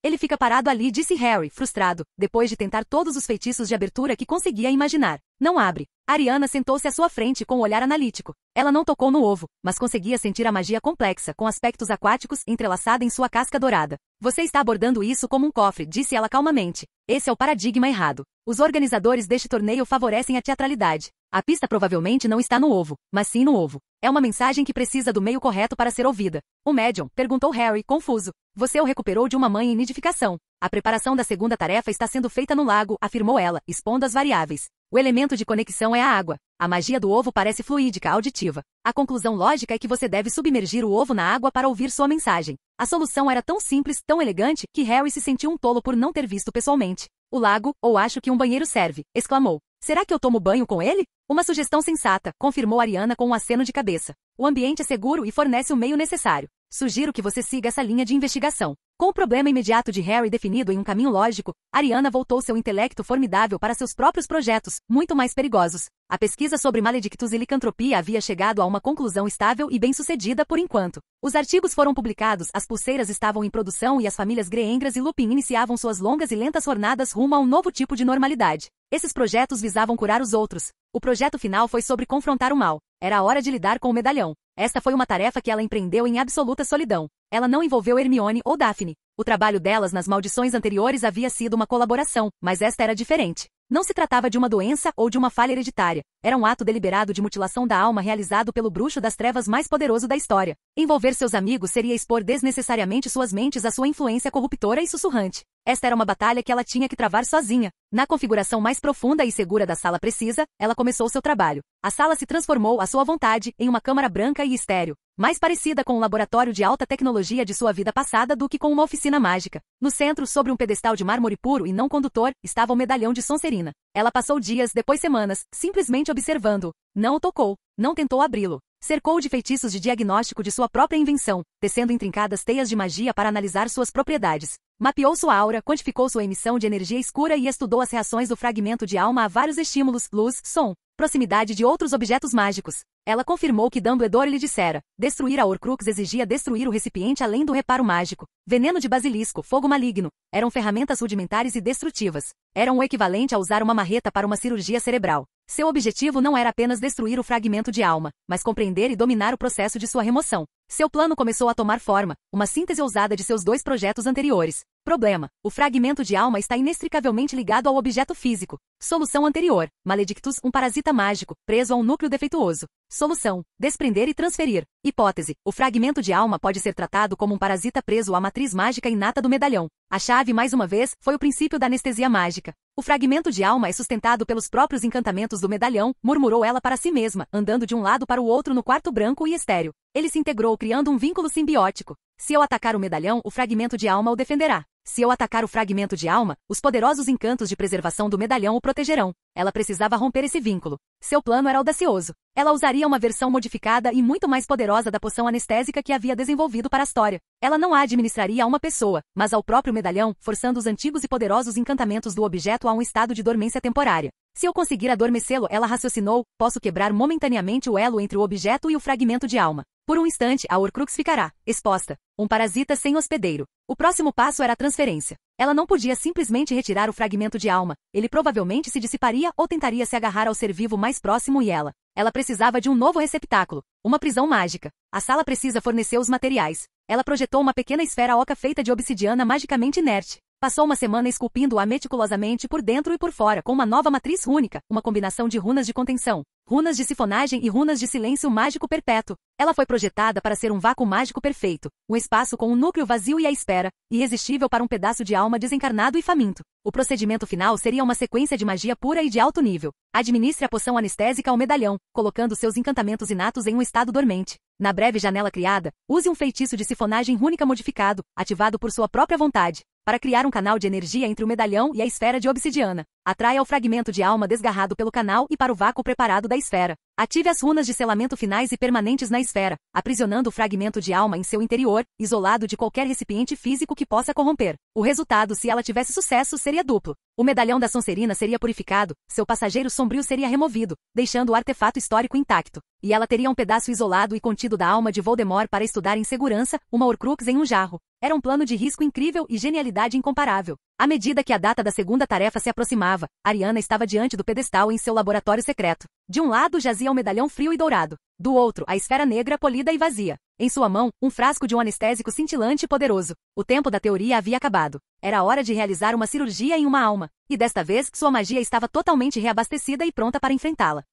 Ele fica parado ali, disse Harry, frustrado, depois de tentar todos os feitiços de abertura que conseguia imaginar. Não abre. Ariana sentou-se à sua frente com um olhar analítico. Ela não tocou no ovo, mas conseguia sentir a magia complexa, com aspectos aquáticos, entrelaçada em sua casca dourada. Você está abordando isso como um cofre, disse ela calmamente. Esse é o paradigma errado. Os organizadores deste torneio favorecem a teatralidade. A pista provavelmente não está no ovo, mas sim no ovo. É uma mensagem que precisa do meio correto para ser ouvida. O médium, perguntou Harry, confuso. Você o recuperou de uma mãe em nidificação. A preparação da segunda tarefa está sendo feita no lago, afirmou ela, expondo as variáveis. O elemento de conexão é a água. A magia do ovo parece fluídica, auditiva. A conclusão lógica é que você deve submergir o ovo na água para ouvir sua mensagem. A solução era tão simples, tão elegante, que Harry se sentiu um tolo por não ter visto pessoalmente. O lago, ou acho que um banheiro serve, exclamou. Será que eu tomo banho com ele? Uma sugestão sensata, confirmou Ariana com um aceno de cabeça. O ambiente é seguro e fornece o meio necessário. Sugiro que você siga essa linha de investigação. Com o problema imediato de Harry definido em um caminho lógico, Ariana voltou seu intelecto formidável para seus próprios projetos, muito mais perigosos. A pesquisa sobre Maledictus e licantropia havia chegado a uma conclusão estável e bem-sucedida por enquanto. Os artigos foram publicados, as pulseiras estavam em produção e as famílias Greengrass e Lupin iniciavam suas longas e lentas jornadas rumo a um novo tipo de normalidade. Esses projetos visavam curar os outros. O projeto final foi sobre confrontar o mal. Era a hora de lidar com o medalhão. Esta foi uma tarefa que ela empreendeu em absoluta solidão. Ela não envolveu Hermione ou Daphne. O trabalho delas nas maldições anteriores havia sido uma colaboração, mas esta era diferente. Não se tratava de uma doença ou de uma falha hereditária. Era um ato deliberado de mutilação da alma realizado pelo bruxo das trevas mais poderoso da história. Envolver seus amigos seria expor desnecessariamente suas mentes à sua influência corruptora e sussurrante. Esta era uma batalha que ela tinha que travar sozinha. Na configuração mais profunda e segura da sala precisa, ela começou seu trabalho. A sala se transformou, à sua vontade, em uma câmara branca e estéril. mais parecida com um laboratório de alta tecnologia de sua vida passada do que com uma oficina mágica. No centro, sobre um pedestal de mármore puro e não condutor, estava o medalhão de Sonserina. Ela passou dias, depois semanas, simplesmente observando-o. Não o tocou, não tentou abri-lo. Cercou-o de feitiços de diagnóstico de sua própria invenção, tecendo intrincadas teias de magia para analisar suas propriedades. Mapeou sua aura, quantificou sua emissão de energia escura e estudou as reações do fragmento de alma a vários estímulos, luz, som, proximidade de outros objetos mágicos. Ela confirmou que Dumbledore lhe dissera. Destruir a Horcrux exigia destruir o recipiente além do reparo mágico. Veneno de basilisco, fogo maligno, eram ferramentas rudimentares e destrutivas. Eram o equivalente a usar uma marreta para uma cirurgia cerebral. Seu objetivo não era apenas destruir o fragmento de alma, mas compreender e dominar o processo de sua remoção. Seu plano começou a tomar forma, uma síntese ousada de seus dois projetos anteriores. Problema: o fragmento de alma está inextricavelmente ligado ao objeto físico. Solução anterior: Maledictus, um parasita mágico, preso a um núcleo defeituoso. Solução: desprender e transferir. Hipótese: o fragmento de alma pode ser tratado como um parasita preso à matriz mágica inata do medalhão. A chave, mais uma vez, foi o princípio da anestesia mágica. O fragmento de alma é sustentado pelos próprios encantamentos do medalhão, murmurou ela para si mesma, andando de um lado para o outro no quarto branco e estéril. Ele se integrou, criando um vínculo simbiótico. Se eu atacar o medalhão, o fragmento de alma o defenderá. Se eu atacar o fragmento de alma, os poderosos encantos de preservação do medalhão o protegerão. Ela precisava romper esse vínculo. Seu plano era audacioso. Ela usaria uma versão modificada e muito mais poderosa da poção anestésica que havia desenvolvido para a história. Ela não a administraria a uma pessoa, mas ao próprio medalhão, forçando os antigos e poderosos encantamentos do objeto a um estado de dormência temporária. Se eu conseguir adormecê-lo, ela raciocinou, posso quebrar momentaneamente o elo entre o objeto e o fragmento de alma. Por um instante, a Horcrux ficará exposta. Um parasita sem hospedeiro. O próximo passo era a transferência. Ela não podia simplesmente retirar o fragmento de alma. Ele provavelmente se dissiparia ou tentaria se agarrar ao ser vivo mais próximo e ela precisava de um novo receptáculo. Uma prisão mágica. A sala precisa fornecer os materiais. Ela projetou uma pequena esfera oca feita de obsidiana magicamente inerte. Passou uma semana esculpindo-a meticulosamente por dentro e por fora com uma nova matriz rúnica, uma combinação de runas de contenção, runas de sifonagem e runas de silêncio mágico perpétuo. Ela foi projetada para ser um vácuo mágico perfeito, um espaço com um núcleo vazio e à espera, irresistível para um pedaço de alma desencarnado e faminto. O procedimento final seria uma sequência de magia pura e de alto nível. Administre a poção anestésica ao medalhão, colocando seus encantamentos inatos em um estado dormente. Na breve janela criada, use um feitiço de sifonagem rúnica modificado, ativado por sua própria vontade, para criar um canal de energia entre o medalhão e a esfera de obsidiana. Atraia o fragmento de alma desgarrado pelo canal e para o vácuo preparado da esfera. Ative as runas de selamento finais e permanentes na esfera, aprisionando o fragmento de alma em seu interior, isolado de qualquer recipiente físico que possa corromper. O resultado, se ela tivesse sucesso, seria duplo. O medalhão da Sonserina seria purificado, seu passageiro sombrio seria removido, deixando o artefato histórico intacto. E ela teria um pedaço isolado e contido da alma de Voldemort para estudar em segurança, uma Horcrux em um jarro. Era um plano de risco incrível e genialidade incomparável. À medida que a data da segunda tarefa se aproximava, Ariana estava diante do pedestal em seu laboratório secreto. De um lado jazia o medalhão frio e dourado. Do outro, a esfera negra polida e vazia. Em sua mão, um frasco de um anestésico cintilante e poderoso. O tempo da teoria havia acabado. Era hora de realizar uma cirurgia em uma alma. E desta vez, sua magia estava totalmente reabastecida e pronta para enfrentá-la.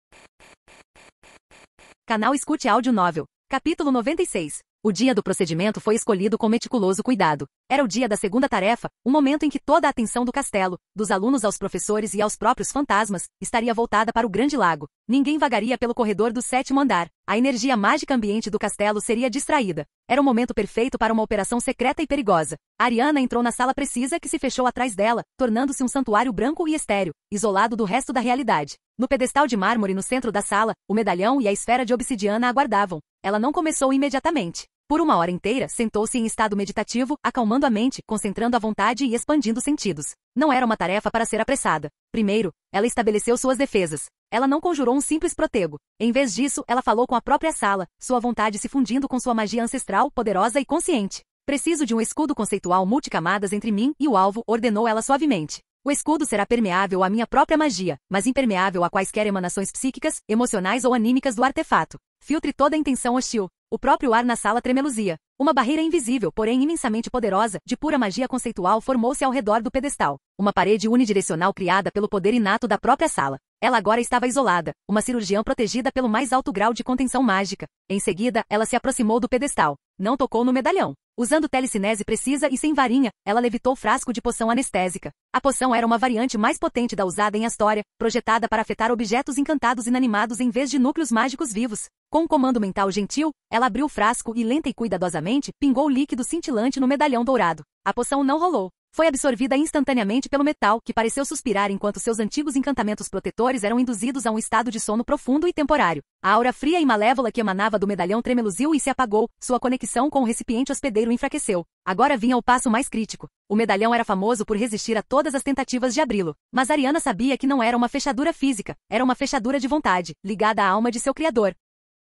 Canal Escute Áudio Novel. Capítulo 96. O dia do procedimento foi escolhido com meticuloso cuidado. Era o dia da segunda tarefa, um momento em que toda a atenção do castelo, dos alunos aos professores e aos próprios fantasmas, estaria voltada para o grande lago. Ninguém vagaria pelo corredor do 7º andar. A energia mágica ambiente do castelo seria distraída. Era o momento perfeito para uma operação secreta e perigosa. Ariana entrou na sala precisa que se fechou atrás dela, tornando-se um santuário branco e estéril, isolado do resto da realidade. No pedestal de mármore no centro da sala, o medalhão e a esfera de obsidiana aguardavam. Ela não começou imediatamente. Por uma hora inteira, sentou-se em estado meditativo, acalmando a mente, concentrando a vontade e expandindo os sentidos. Não era uma tarefa para ser apressada. Primeiro, ela estabeleceu suas defesas. Ela não conjurou um simples protego. Em vez disso, ela falou com a própria sala, sua vontade se fundindo com sua magia ancestral, poderosa e consciente. Preciso de um escudo conceitual multicamadas entre mim e o alvo, ordenou ela suavemente. O escudo será permeável à minha própria magia, mas impermeável a quaisquer emanações psíquicas, emocionais ou anímicas do artefato. Filtre toda a intenção hostil. O próprio ar na sala tremeluzia. Uma barreira invisível, porém imensamente poderosa, de pura magia conceitual formou-se ao redor do pedestal. Uma parede unidirecional criada pelo poder inato da própria sala. Ela agora estava isolada, uma cirurgiã protegida pelo mais alto grau de contenção mágica. Em seguida, ela se aproximou do pedestal. Não tocou no medalhão. Usando telecinese precisa e sem varinha, ela levitou o frasco de poção anestésica. A poção era uma variante mais potente da usada em Astoria, projetada para afetar objetos encantados inanimados em vez de núcleos mágicos vivos. Com um comando mental gentil, ela abriu o frasco e lenta e cuidadosamente pingou o líquido cintilante no medalhão dourado. A poção não rolou. Foi absorvida instantaneamente pelo metal, que pareceu suspirar enquanto seus antigos encantamentos protetores eram induzidos a um estado de sono profundo e temporário. A aura fria e malévola que emanava do medalhão tremeluziu e se apagou, sua conexão com o recipiente hospedeiro enfraqueceu. Agora vinha o passo mais crítico. O medalhão era famoso por resistir a todas as tentativas de abri-lo. Mas Ariana sabia que não era uma fechadura física, era uma fechadura de vontade, ligada à alma de seu criador.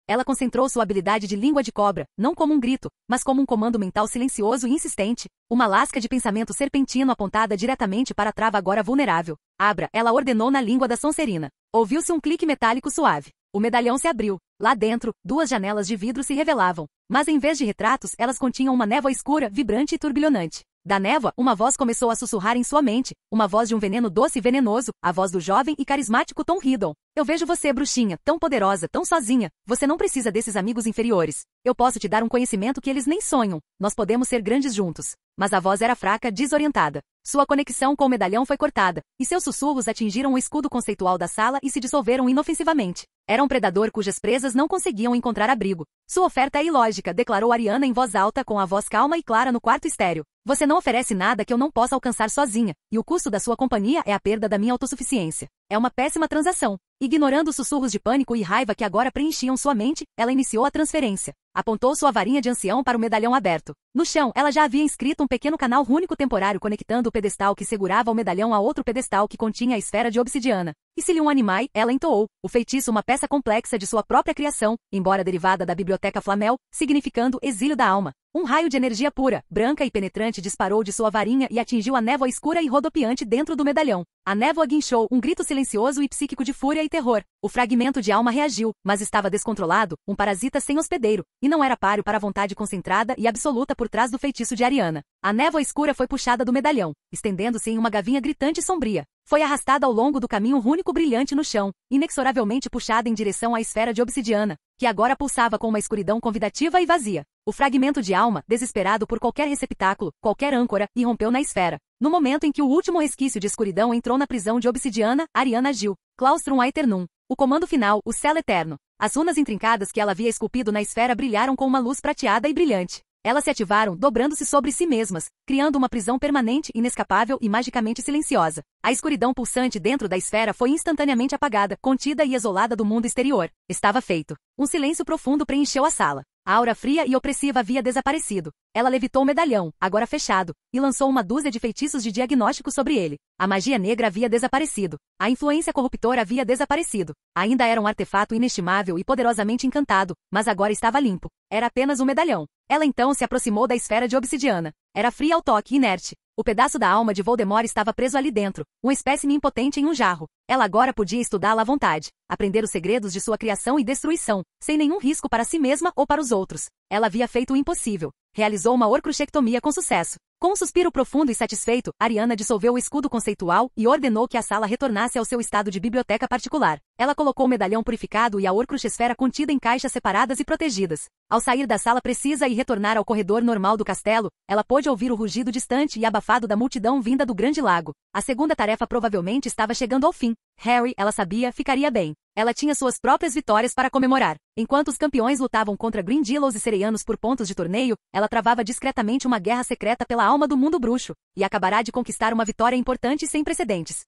Ela concentrou sua habilidade de língua de cobra, não como um grito, mas como um comando mental silencioso e insistente, uma lasca de pensamento serpentino apontada diretamente para a trava agora vulnerável. Abra, ela ordenou na língua da Sonserina. Ouviu-se um clique metálico suave. O medalhão se abriu. Lá dentro, duas janelas de vidro se revelavam, mas em vez de retratos, elas continham uma névoa escura, vibrante e turbilhonante. Da névoa, uma voz começou a sussurrar em sua mente, uma voz de um veneno doce e venenoso, a voz do jovem e carismático Tom Riddle. Eu vejo você, bruxinha, tão poderosa, tão sozinha. Você não precisa desses amigos inferiores. Eu posso te dar um conhecimento que eles nem sonham. Nós podemos ser grandes juntos. Mas a voz era fraca, desorientada. Sua conexão com o medalhão foi cortada, e seus sussurros atingiram o escudo conceitual da sala e se dissolveram inofensivamente. Era um predador cujas presas não conseguiam encontrar abrigo. Sua oferta é ilógica, declarou Ariana em voz alta com a voz calma e clara no quarto estéreo. Você não oferece nada que eu não possa alcançar sozinha, e o custo da sua companhia é a perda da minha autossuficiência. É uma péssima transação. Ignorando os sussurros de pânico e raiva que agora preenchiam sua mente, ela iniciou a transferência. Apontou sua varinha de ancião para o medalhão aberto. No chão, ela já havia inscrito um pequeno canal rúnico temporário conectando o pedestal que segurava o medalhão a outro pedestal que continha a esfera de obsidiana. E se lhe um animai, ela entoou, o feitiço uma peça complexa de sua própria criação, embora derivada da biblioteca Flamel, significando exílio da alma. Um raio de energia pura, branca e penetrante disparou de sua varinha e atingiu a névoa escura e rodopiante dentro do medalhão. A névoa guinchou, um grito silencioso e psíquico de fúria e terror. O fragmento de alma reagiu, mas estava descontrolado, um parasita sem hospedeiro, e não era páreo para a vontade concentrada e absoluta por trás do feitiço de Ariana. A névoa escura foi puxada do medalhão, estendendo-se em uma gavinha gritante e sombria. Foi arrastada ao longo do caminho rúnico brilhante no chão, inexoravelmente puxada em direção à esfera de obsidiana, que agora pulsava com uma escuridão convidativa e vazia. O fragmento de alma, desesperado por qualquer receptáculo, qualquer âncora, irrompeu na esfera. No momento em que o último resquício de escuridão entrou na prisão de obsidiana, Ariana agiu. Claustrum aeternum. O comando final, o selo eterno. As runas intrincadas que ela havia esculpido na esfera brilharam com uma luz prateada e brilhante. Elas se ativaram, dobrando-se sobre si mesmas, criando uma prisão permanente, inescapável e magicamente silenciosa. A escuridão pulsante dentro da esfera foi instantaneamente apagada, contida e isolada do mundo exterior. Estava feito. Um silêncio profundo preencheu a sala. A aura fria e opressiva havia desaparecido. Ela levitou o medalhão, agora fechado, e lançou uma dúzia de feitiços de diagnóstico sobre ele. A magia negra havia desaparecido. A influência corruptora havia desaparecido. Ainda era um artefato inestimável e poderosamente encantado, mas agora estava limpo. Era apenas um medalhão. Ela então se aproximou da esfera de obsidiana. Era fria ao toque, inerte. O pedaço da alma de Voldemort estava preso ali dentro, um espécime impotente em um jarro. Ela agora podia estudá-la à vontade, aprender os segredos de sua criação e destruição, sem nenhum risco para si mesma ou para os outros. Ela havia feito o impossível. Realizou uma horcruxectomia com sucesso. Com um suspiro profundo e satisfeito, Ariana dissolveu o escudo conceitual e ordenou que a sala retornasse ao seu estado de biblioteca particular. Ela colocou o medalhão purificado e a horcruxesfera contida em caixas separadas e protegidas. Ao sair da sala precisa e retornar ao corredor normal do castelo, ela pôde ouvir o rugido distante e abafado da multidão vinda do grande lago. A segunda tarefa provavelmente estava chegando ao fim. Harry, ela sabia, ficaria bem. Ela tinha suas próprias vitórias para comemorar. Enquanto os campeões lutavam contra Grindylows e Sereianos por pontos de torneio, ela travava discretamente uma guerra secreta pela alma do mundo bruxo, e acabará de conquistar uma vitória importante e sem precedentes.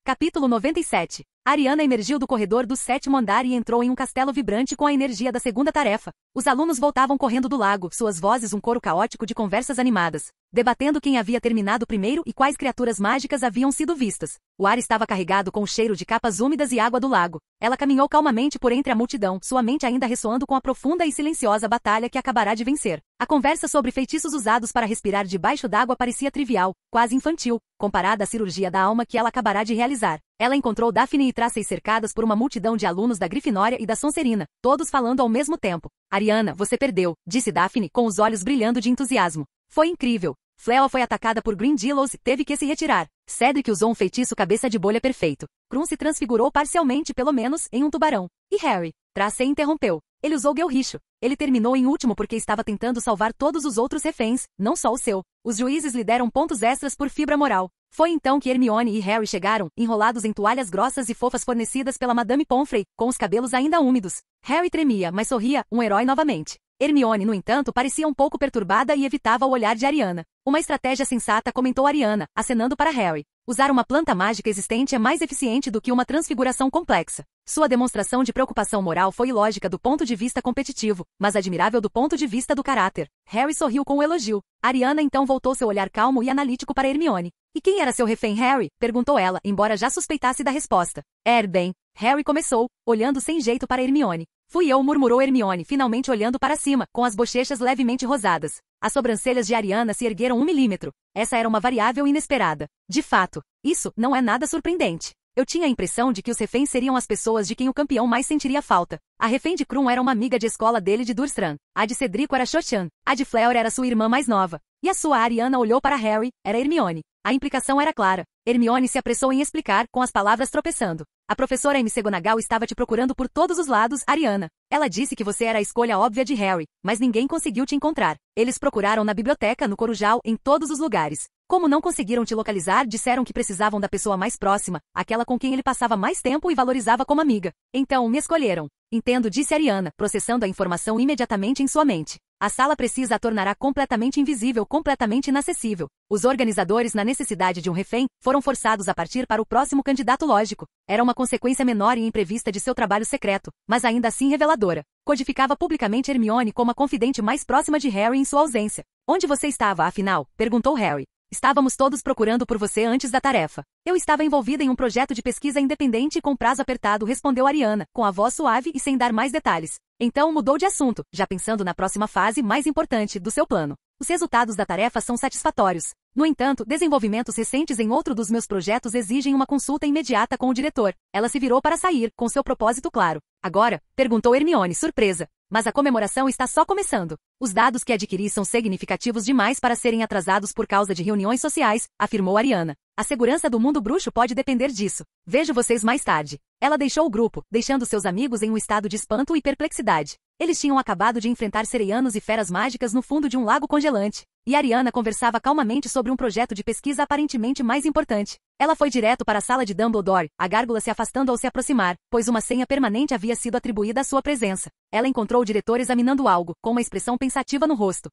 Capítulo 97. Ariana emergiu do corredor do 7º andar e entrou em um castelo vibrante com a energia da segunda tarefa. Os alunos voltavam correndo do lago, suas vozes um coro caótico de conversas animadas, debatendo quem havia terminado primeiro e quais criaturas mágicas haviam sido vistas. O ar estava carregado com o cheiro de capas úmidas e água do lago. Ela caminhou calmamente por entre a multidão, sua mente ainda ressoando com a profunda e silenciosa batalha que acabará de vencer. A conversa sobre feitiços usados para respirar debaixo d'água parecia trivial, quase infantil, comparada à cirurgia da alma que ela acabará de realizar. Ela encontrou Daphne e Tracy cercadas por uma multidão de alunos da Grifinória e da Sonserina, todos falando ao mesmo tempo. Ariana, você perdeu, disse Daphne com os olhos brilhando de entusiasmo. Foi incrível. Fleur foi atacada por Grindylows e teve que se retirar. Cedric usou um feitiço cabeça de bolha perfeito. Krum se transfigurou parcialmente, pelo menos, em um tubarão. E Harry? Trace interrompeu. Ele usou Guelricho. Ele terminou em último porque estava tentando salvar todos os outros reféns, não só o seu. Os juízes lhe deram pontos extras por fibra moral. Foi então que Hermione e Harry chegaram, enrolados em toalhas grossas e fofas fornecidas pela Madame Pomfrey, com os cabelos ainda úmidos. Harry tremia, mas sorria, um herói novamente. Hermione, no entanto, parecia um pouco perturbada e evitava o olhar de Ariana. Uma estratégia sensata, comentou Ariana, acenando para Harry. Usar uma planta mágica existente é mais eficiente do que uma transfiguração complexa. Sua demonstração de preocupação moral foi ilógica do ponto de vista competitivo, mas admirável do ponto de vista do caráter. Harry sorriu com um elogio. Ariana então voltou seu olhar calmo e analítico para Hermione. E quem era seu refém, Harry? Perguntou ela, embora já suspeitasse da resposta. Bem, Harry começou, olhando sem jeito para Hermione. Fui eu, murmurou Hermione, finalmente olhando para cima, com as bochechas levemente rosadas. As sobrancelhas de Ariana se ergueram 1 milímetro. Essa era uma variável inesperada. De fato, isso não é nada surpreendente. Eu tinha a impressão de que os reféns seriam as pessoas de quem o campeão mais sentiria falta. A refém de Krum era uma amiga de escola dele de Durmstrang. A de Cedrico era Cho Chang. A de Fleur era sua irmã mais nova. E a sua Ariana olhou para Harry, era Hermione. A implicação era clara. Hermione se apressou em explicar, com as palavras tropeçando. A professora McGonagall estava te procurando por todos os lados, Ariana. Ela disse que você era a escolha óbvia de Harry, mas ninguém conseguiu te encontrar. Eles procuraram na biblioteca, no Corujal, em todos os lugares. Como não conseguiram te localizar, disseram que precisavam da pessoa mais próxima, aquela com quem ele passava mais tempo e valorizava como amiga. Então, me escolheram. Entendo, disse Ariana, processando a informação imediatamente em sua mente. A sala precisa a tornará completamente invisível, completamente inacessível. Os organizadores, na necessidade de um refém, foram forçados a partir para o próximo candidato lógico. Era uma consequência menor e imprevista de seu trabalho secreto, mas ainda assim reveladora. Codificava publicamente Hermione como a confidente mais próxima de Harry em sua ausência. Onde você estava, afinal? Perguntou Harry. Estávamos todos procurando por você antes da tarefa. Eu estava envolvida em um projeto de pesquisa independente e com prazo apertado, respondeu Ariana, com a voz suave e sem dar mais detalhes. Então mudou de assunto, já pensando na próxima fase mais importante do seu plano. Os resultados da tarefa são satisfatórios. No entanto, desenvolvimentos recentes em outro dos meus projetos exigem uma consulta imediata com o diretor. Ela se virou para sair, com seu propósito claro. Agora? Perguntou Hermione, surpresa. Mas a comemoração está só começando. Os dados que adquiri são significativos demais para serem atrasados por causa de reuniões sociais, afirmou Ariana. A segurança do mundo bruxo pode depender disso. Vejo vocês mais tarde. Ela deixou o grupo, deixando seus amigos em um estado de espanto e perplexidade. Eles tinham acabado de enfrentar sereianos e feras mágicas no fundo de um lago congelante. E Ariana conversava calmamente sobre um projeto de pesquisa aparentemente mais importante. Ela foi direto para a sala de Dumbledore, a gárgula se afastando ao se aproximar, pois uma senha permanente havia sido atribuída à sua presença. Ela encontrou o diretor examinando algo, com uma expressão pensativa no rosto.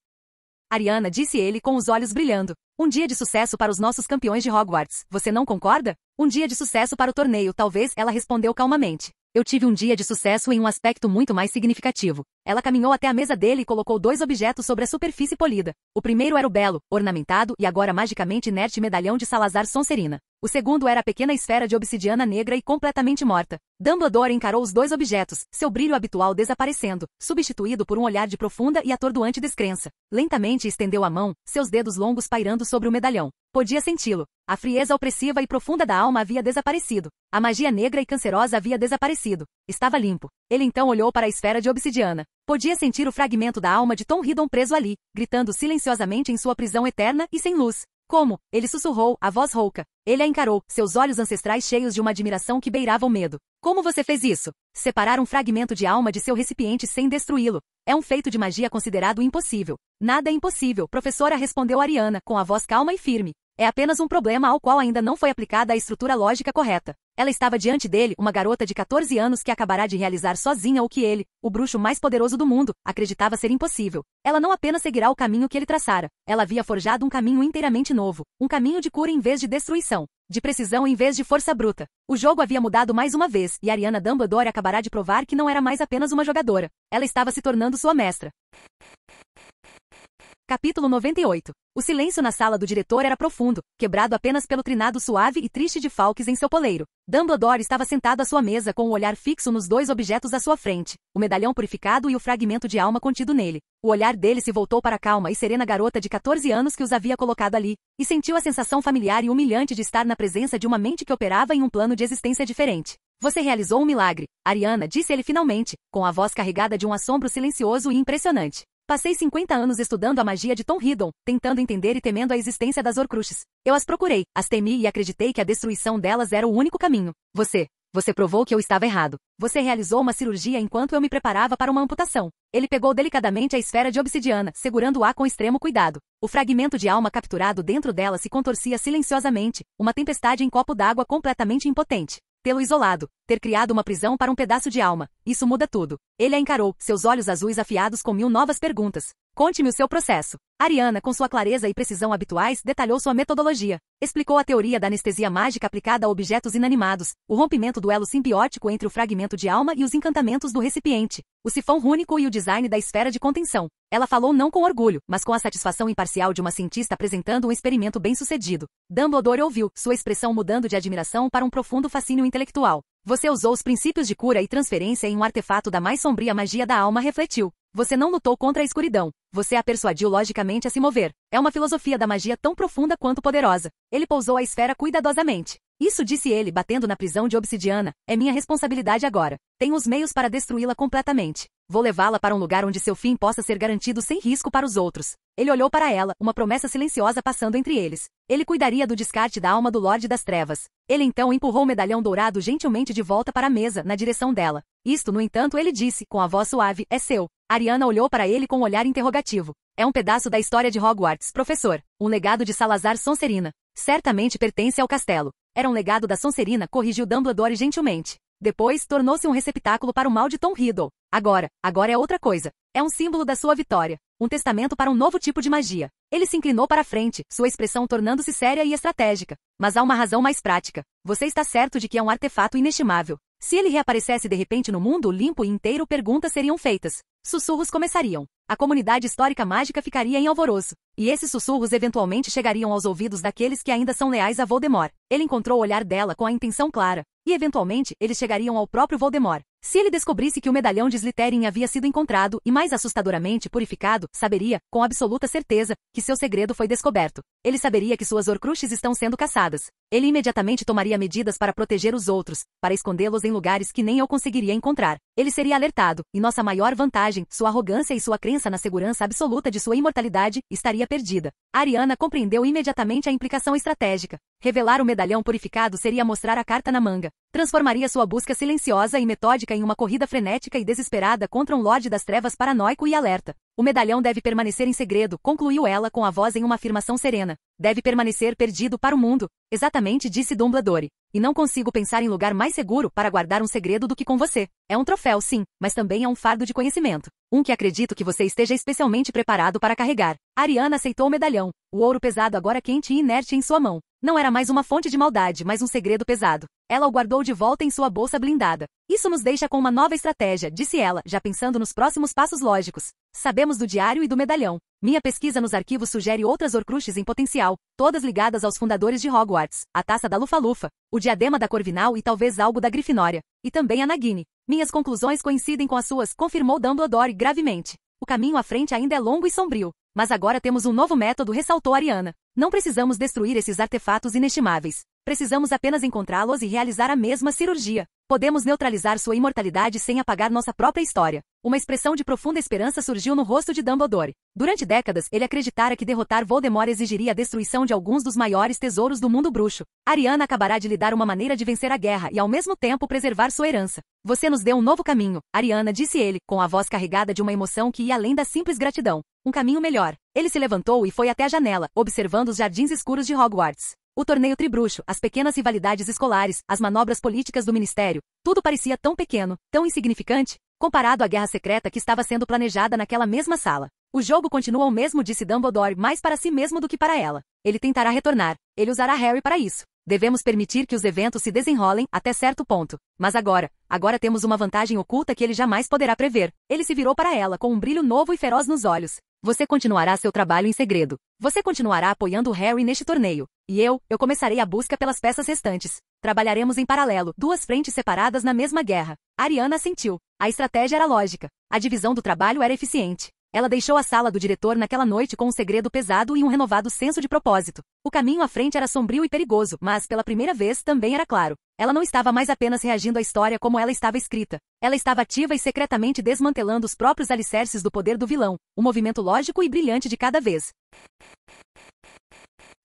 Ariana, disse ele com os olhos brilhando. Um dia de sucesso para os nossos campeões de Hogwarts, você não concorda? Um dia de sucesso para o torneio, talvez, ela respondeu calmamente. Eu tive um dia de sucesso em um aspecto muito mais significativo. Ela caminhou até a mesa dele e colocou 2 objetos sobre a superfície polida. O primeiro era o belo, ornamentado e agora magicamente inerte medalhão de Salazar Sonserina. O segundo era a pequena esfera de obsidiana negra e completamente morta. Dumbledore encarou os 2 objetos, seu brilho habitual desaparecendo, substituído por um olhar de profunda e atordoante descrença. Lentamente estendeu a mão, seus dedos longos pairando sobre o medalhão. Podia senti-lo. A frieza opressiva e profunda da alma havia desaparecido. A magia negra e cancerosa havia desaparecido. Estava limpo. Ele então olhou para a esfera de obsidiana. Podia sentir o fragmento da alma de Tom Riddle preso ali, gritando silenciosamente em sua prisão eterna e sem luz. Como? Ele sussurrou, a voz rouca. Ele a encarou, seus olhos ancestrais cheios de uma admiração que beirava o medo. Como você fez isso? Separar um fragmento de alma de seu recipiente sem destruí-lo. É um feito de magia considerado impossível. Nada é impossível, professora, respondeu Ariana, com a voz calma e firme. É apenas um problema ao qual ainda não foi aplicada a estrutura lógica correta. Ela estava diante dele, uma garota de 14 anos que acabará de realizar sozinha o que ele, o bruxo mais poderoso do mundo, acreditava ser impossível. Ela não apenas seguirá o caminho que ele traçara. Ela havia forjado um caminho inteiramente novo. Um caminho de cura em vez de destruição. De precisão em vez de força bruta. O jogo havia mudado mais uma vez, e Ariana Dumbledore acabará de provar que não era mais apenas uma jogadora. Ela estava se tornando sua mestra. Capítulo 98. O silêncio na sala do diretor era profundo, quebrado apenas pelo trinado suave e triste de Fawkes em seu poleiro. Dumbledore estava sentado à sua mesa com o olhar fixo nos 2 objetos à sua frente, o medalhão purificado e o fragmento de alma contido nele. O olhar dele se voltou para a calma e serena garota de 14 anos que os havia colocado ali, e sentiu a sensação familiar e humilhante de estar na presença de uma mente que operava em um plano de existência diferente. Você realizou um milagre, Ariana, disse ele finalmente, com a voz carregada de um assombro silencioso e impressionante. Passei 50 anos estudando a magia de Tom Riddle, tentando entender e temendo a existência das Horcruxes. Eu as procurei, as temi e acreditei que a destruição delas era o único caminho. Você provou que eu estava errado. Você realizou uma cirurgia enquanto eu me preparava para uma amputação. Ele pegou delicadamente a esfera de obsidiana, segurando-a com extremo cuidado. O fragmento de alma capturado dentro dela se contorcia silenciosamente, uma tempestade em copo d'água completamente impotente. Tê-lo isolado, ter criado uma prisão para um pedaço de alma, isso muda tudo. Ele a encarou, seus olhos azuis afiados com 1000 novas perguntas. Conte-me o seu processo. Ariana, com sua clareza e precisão habituais, detalhou sua metodologia. Explicou a teoria da anestesia mágica aplicada a objetos inanimados, o rompimento do elo simbiótico entre o fragmento de alma e os encantamentos do recipiente, o sifão rúnico e o design da esfera de contenção. Ela falou não com orgulho, mas com a satisfação imparcial de uma cientista apresentando um experimento bem-sucedido. Dumbledore ouviu, sua expressão mudando de admiração para um profundo fascínio intelectual. Você usou os princípios de cura e transferência em um artefato da mais sombria magia da alma, refletiu. Você não lutou contra a escuridão. Você a persuadiu logicamente a se mover. É uma filosofia da magia tão profunda quanto poderosa. Ele pousou a esfera cuidadosamente. Isso, disse ele, batendo na prisão de obsidiana, é minha responsabilidade agora. Tenho os meios para destruí-la completamente. Vou levá-la para um lugar onde seu fim possa ser garantido sem risco para os outros. Ele olhou para ela, uma promessa silenciosa passando entre eles. Ele cuidaria do descarte da alma do Lorde das Trevas. Ele então empurrou o medalhão dourado gentilmente de volta para a mesa, na direção dela. Isto, no entanto, ele disse, com a voz suave, é seu. Ariana olhou para ele com um olhar interrogativo. É um pedaço da história de Hogwarts, professor. Um legado de Salazar Sonserina. Certamente pertence ao castelo. Era um legado da Sonserina, corrigiu Dumbledore gentilmente. Depois, tornou-se um receptáculo para o mal de Tom Riddle. Agora é outra coisa. É um símbolo da sua vitória. Um testamento para um novo tipo de magia. Ele se inclinou para a frente, sua expressão tornando-se séria e estratégica. Mas há uma razão mais prática. Você está certo de que é um artefato inestimável. Se ele reaparecesse de repente no mundo limpo e inteiro, perguntas seriam feitas. Sussurros começariam. A comunidade histórica mágica ficaria em alvoroço. E esses sussurros eventualmente chegariam aos ouvidos daqueles que ainda são leais a Voldemort. Ele encontrou o olhar dela com a intenção clara. E eventualmente, eles chegariam ao próprio Voldemort. Se ele descobrisse que o medalhão de Slytherin havia sido encontrado e mais assustadoramente purificado, saberia, com absoluta certeza, que seu segredo foi descoberto. Ele saberia que suas Horcruxes estão sendo caçadas. Ele imediatamente tomaria medidas para proteger os outros, para escondê-los em lugares que nem eu conseguiria encontrar. Ele seria alertado, e nossa maior vantagem, sua arrogância e sua crença na segurança absoluta de sua imortalidade, estaria perdida. Ariana compreendeu imediatamente a implicação estratégica. Revelar o medalhão purificado seria mostrar a carta na manga. Transformaria sua busca silenciosa e metódica em uma corrida frenética e desesperada contra um Lorde das Trevas paranoico e alerta. O medalhão deve permanecer em segredo, concluiu ela com a voz em uma afirmação serena. Deve permanecer perdido para o mundo. Exatamente, disse Dumbledore. E não consigo pensar em lugar mais seguro para guardar um segredo do que com você. É um troféu, sim, mas também é um fardo de conhecimento. Um que acredito que você esteja especialmente preparado para carregar. Ariana aceitou o medalhão. O ouro pesado agora quente e inerte em sua mão. Não era mais uma fonte de maldade, mas um segredo pesado. Ela o guardou de volta em sua bolsa blindada. Isso nos deixa com uma nova estratégia, disse ela, já pensando nos próximos passos lógicos. Sabemos do diário e do medalhão. Minha pesquisa nos arquivos sugere outras Horcruxes em potencial, todas ligadas aos fundadores de Hogwarts, a taça da Lufa-Lufa, o diadema da Corvinal e talvez algo da Grifinória. E também a Nagini. Minhas conclusões coincidem com as suas, confirmou Dumbledore gravemente. O caminho à frente ainda é longo e sombrio. Mas agora temos um novo método, ressaltou Ariana. Não precisamos destruir esses artefatos inestimáveis. Precisamos apenas encontrá-los e realizar a mesma cirurgia. Podemos neutralizar sua imortalidade sem apagar nossa própria história. Uma expressão de profunda esperança surgiu no rosto de Dumbledore. Durante décadas, ele acreditara que derrotar Voldemort exigiria a destruição de alguns dos maiores tesouros do mundo bruxo. Ariana acabará de lhe dar uma maneira de vencer a guerra e ao mesmo tempo preservar sua herança. Você nos deu um novo caminho, Ariana, disse ele, com a voz carregada de uma emoção que ia além da simples gratidão. Um caminho melhor. Ele se levantou e foi até a janela, observando os jardins escuros de Hogwarts. O torneio tribruxo, as pequenas rivalidades escolares, as manobras políticas do ministério, tudo parecia tão pequeno, tão insignificante, comparado à guerra secreta que estava sendo planejada naquela mesma sala. O jogo continua o mesmo, disse Dumbledore, mais para si mesmo do que para ela. Ele tentará retornar. Ele usará Harry para isso. Devemos permitir que os eventos se desenrolem até certo ponto. Mas agora temos uma vantagem oculta que ele jamais poderá prever. Ele se virou para ela com um brilho novo e feroz nos olhos. Você continuará seu trabalho em segredo. Você continuará apoiando o Harry neste torneio. E eu começarei a busca pelas peças restantes. Trabalharemos em paralelo, duas frentes separadas na mesma guerra. Ariana assentiu. A estratégia era lógica. A divisão do trabalho era eficiente. Ela deixou a sala do diretor naquela noite com um segredo pesado e um renovado senso de propósito. O caminho à frente era sombrio e perigoso, mas, pela primeira vez, também era claro. Ela não estava mais apenas reagindo à história como ela estava escrita. Ela estava ativa e secretamente desmantelando os próprios alicerces do poder do vilão, um movimento lógico e brilhante de cada vez.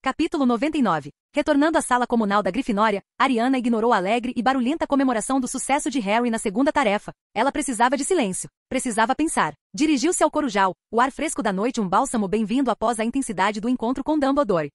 Capítulo 99. Retornando à sala comunal da Grifinória, Ariana ignorou a alegre e barulhenta comemoração do sucesso de Harry na segunda tarefa. Ela precisava de silêncio. Precisava pensar. Dirigiu-se ao Corujal, o ar fresco da noite um bálsamo bem-vindo após a intensidade do encontro com Dumbledore.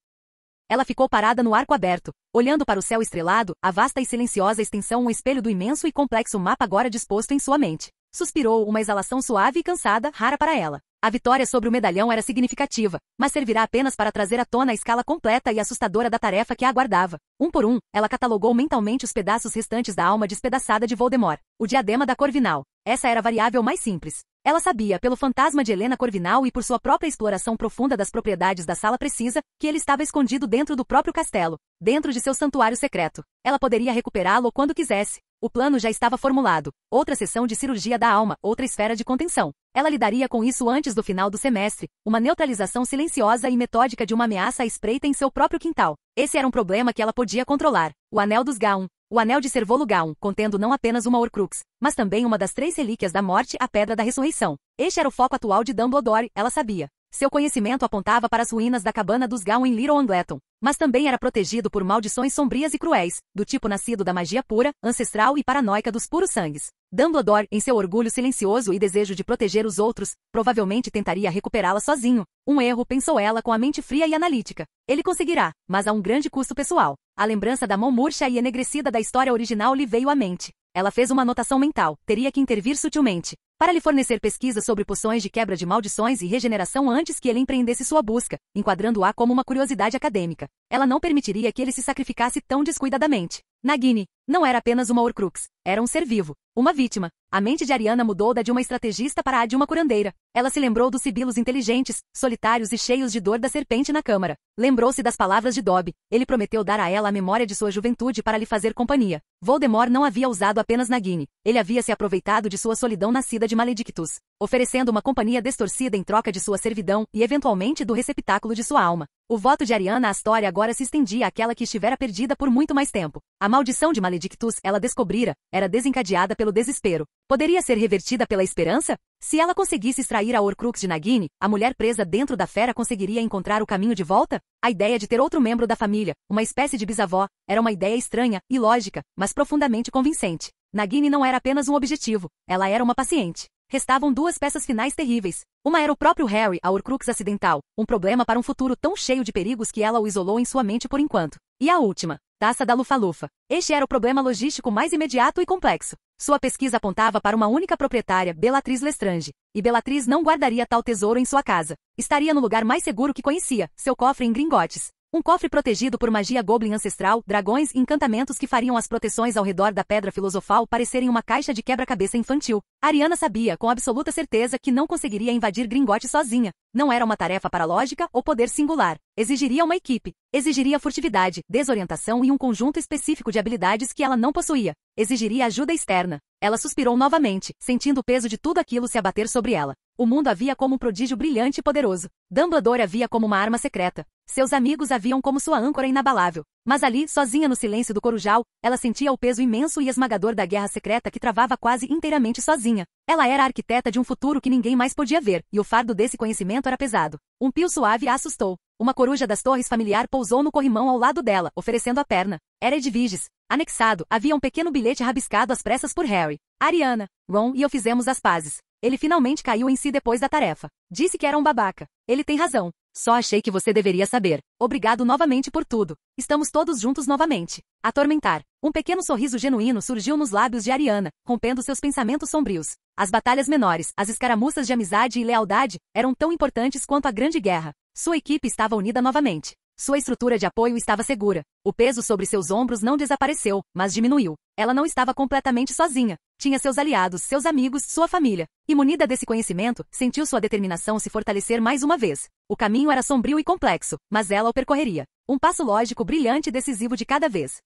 Ela ficou parada no arco aberto, olhando para o céu estrelado, a vasta e silenciosa extensão um espelho do imenso e complexo mapa agora disposto em sua mente. Suspirou, uma exalação suave e cansada, rara para ela. A vitória sobre o medalhão era significativa, mas servirá apenas para trazer à tona a escala completa e assustadora da tarefa que a aguardava. Um por um, ela catalogou mentalmente os pedaços restantes da alma despedaçada de Voldemort. O diadema da Corvinal. Essa era a variável mais simples. Ela sabia, pelo fantasma de Helena Corvinal e por sua própria exploração profunda das propriedades da Sala Precisa, que ele estava escondido dentro do próprio castelo, dentro de seu santuário secreto. Ela poderia recuperá-lo quando quisesse. O plano já estava formulado. Outra sessão de cirurgia da alma, outra esfera de contenção. Ela lidaria com isso antes do final do semestre, uma neutralização silenciosa e metódica de uma ameaça à espreita em seu próprio quintal. Esse era um problema que ela podia controlar. O Anel dos Gaun. O Anel de Servolo Gaun, contendo não apenas uma Horcrux, mas também uma das 3 relíquias da morte, a Pedra da Ressurreição. Este era o foco atual de Dumbledore, ela sabia. Seu conhecimento apontava para as ruínas da cabana dos Gaun em Little Angleton, mas também era protegido por maldições sombrias e cruéis, do tipo nascido da magia pura, ancestral e paranoica dos puros sangues. Dumbledore, em seu orgulho silencioso e desejo de proteger os outros, provavelmente tentaria recuperá-la sozinho. Um erro, pensou ela com a mente fria e analítica. Ele conseguirá, mas a um grande custo pessoal. A lembrança da mão murcha e enegrecida da história original lhe veio à mente. Ela fez uma anotação mental, teria que intervir sutilmente, para lhe fornecer pesquisas sobre poções de quebra de maldições e regeneração antes que ele empreendesse sua busca, enquadrando-a como uma curiosidade acadêmica. Ela não permitiria que ele se sacrificasse tão descuidadamente. Nagini não era apenas uma Horcrux, era um ser vivo, uma vítima. A mente de Ariana mudou da de uma estrategista para a de uma curandeira. Ela se lembrou dos sibilos inteligentes, solitários e cheios de dor da serpente na câmara. Lembrou-se das palavras de Dobby. Ele prometeu dar a ela a memória de sua juventude para lhe fazer companhia. Voldemort não havia usado apenas Nagini. Ele havia se aproveitado de sua solidão nascida de Maledictus, oferecendo uma companhia distorcida em troca de sua servidão e, eventualmente, do receptáculo de sua alma. O voto de Ariana à história agora se estendia àquela que estivera perdida por muito mais tempo. A maldição de Maledictus, ela descobrira, era desencadeada pelo desespero. Poderia ser revertida pela esperança? Se ela conseguisse extrair a Horcrux de Nagini, a mulher presa dentro da fera conseguiria encontrar o caminho de volta? A ideia de ter outro membro da família, uma espécie de bisavó, era uma ideia estranha, ilógica, mas profundamente convincente. Nagini não era apenas um objetivo, ela era uma paciente. Restavam 2 peças finais terríveis. Uma era o próprio Harry, a Horcrux acidental, um problema para um futuro tão cheio de perigos que ela o isolou em sua mente por enquanto. E a última, Taça da Lufa-Lufa. Este era o problema logístico mais imediato e complexo. Sua pesquisa apontava para uma única proprietária, Bellatrix Lestrange, e Bellatrix não guardaria tal tesouro em sua casa. Estaria no lugar mais seguro que conhecia, seu cofre em Gringotts. Um cofre protegido por magia goblin ancestral, dragões e encantamentos que fariam as proteções ao redor da pedra filosofal parecerem uma caixa de quebra-cabeça infantil. Ariana sabia, com absoluta certeza, que não conseguiria invadir Gringotts sozinha. Não era uma tarefa para lógica ou poder singular. Exigiria uma equipe. Exigiria furtividade, desorientação e um conjunto específico de habilidades que ela não possuía. Exigiria ajuda externa. Ela suspirou novamente, sentindo o peso de tudo aquilo se abater sobre ela. O mundo havia como um prodígio brilhante e poderoso. Dumbledore havia como uma arma secreta. Seus amigos haviam como sua âncora inabalável. Mas ali, sozinha no silêncio do Corujal, ela sentia o peso imenso e esmagador da guerra secreta que travava quase inteiramente sozinha. Ela era a arquiteta de um futuro que ninguém mais podia ver, e o fardo desse conhecimento era pesado. Um pio suave a assustou. Uma coruja das torres familiar pousou no corrimão ao lado dela, oferecendo a perna. Era Edviges. Anexado, havia um pequeno bilhete rabiscado às pressas por Harry. Ariana, Ron e eu fizemos as pazes. Ele finalmente caiu em si depois da tarefa. Disse que era um babaca. Ele tem razão. Só achei que você deveria saber. Obrigado novamente por tudo. Estamos todos juntos novamente. Atormentar. Um pequeno sorriso genuíno surgiu nos lábios de Ariana, rompendo seus pensamentos sombrios. As batalhas menores, as escaramuças de amizade e lealdade, eram tão importantes quanto a grande guerra. Sua equipe estava unida novamente. Sua estrutura de apoio estava segura. O peso sobre seus ombros não desapareceu, mas diminuiu. Ela não estava completamente sozinha. Tinha seus aliados, seus amigos, sua família. E munida desse conhecimento, sentiu sua determinação se fortalecer mais uma vez. O caminho era sombrio e complexo, mas ela o percorreria. Um passo lógico, brilhante e decisivo de cada vez.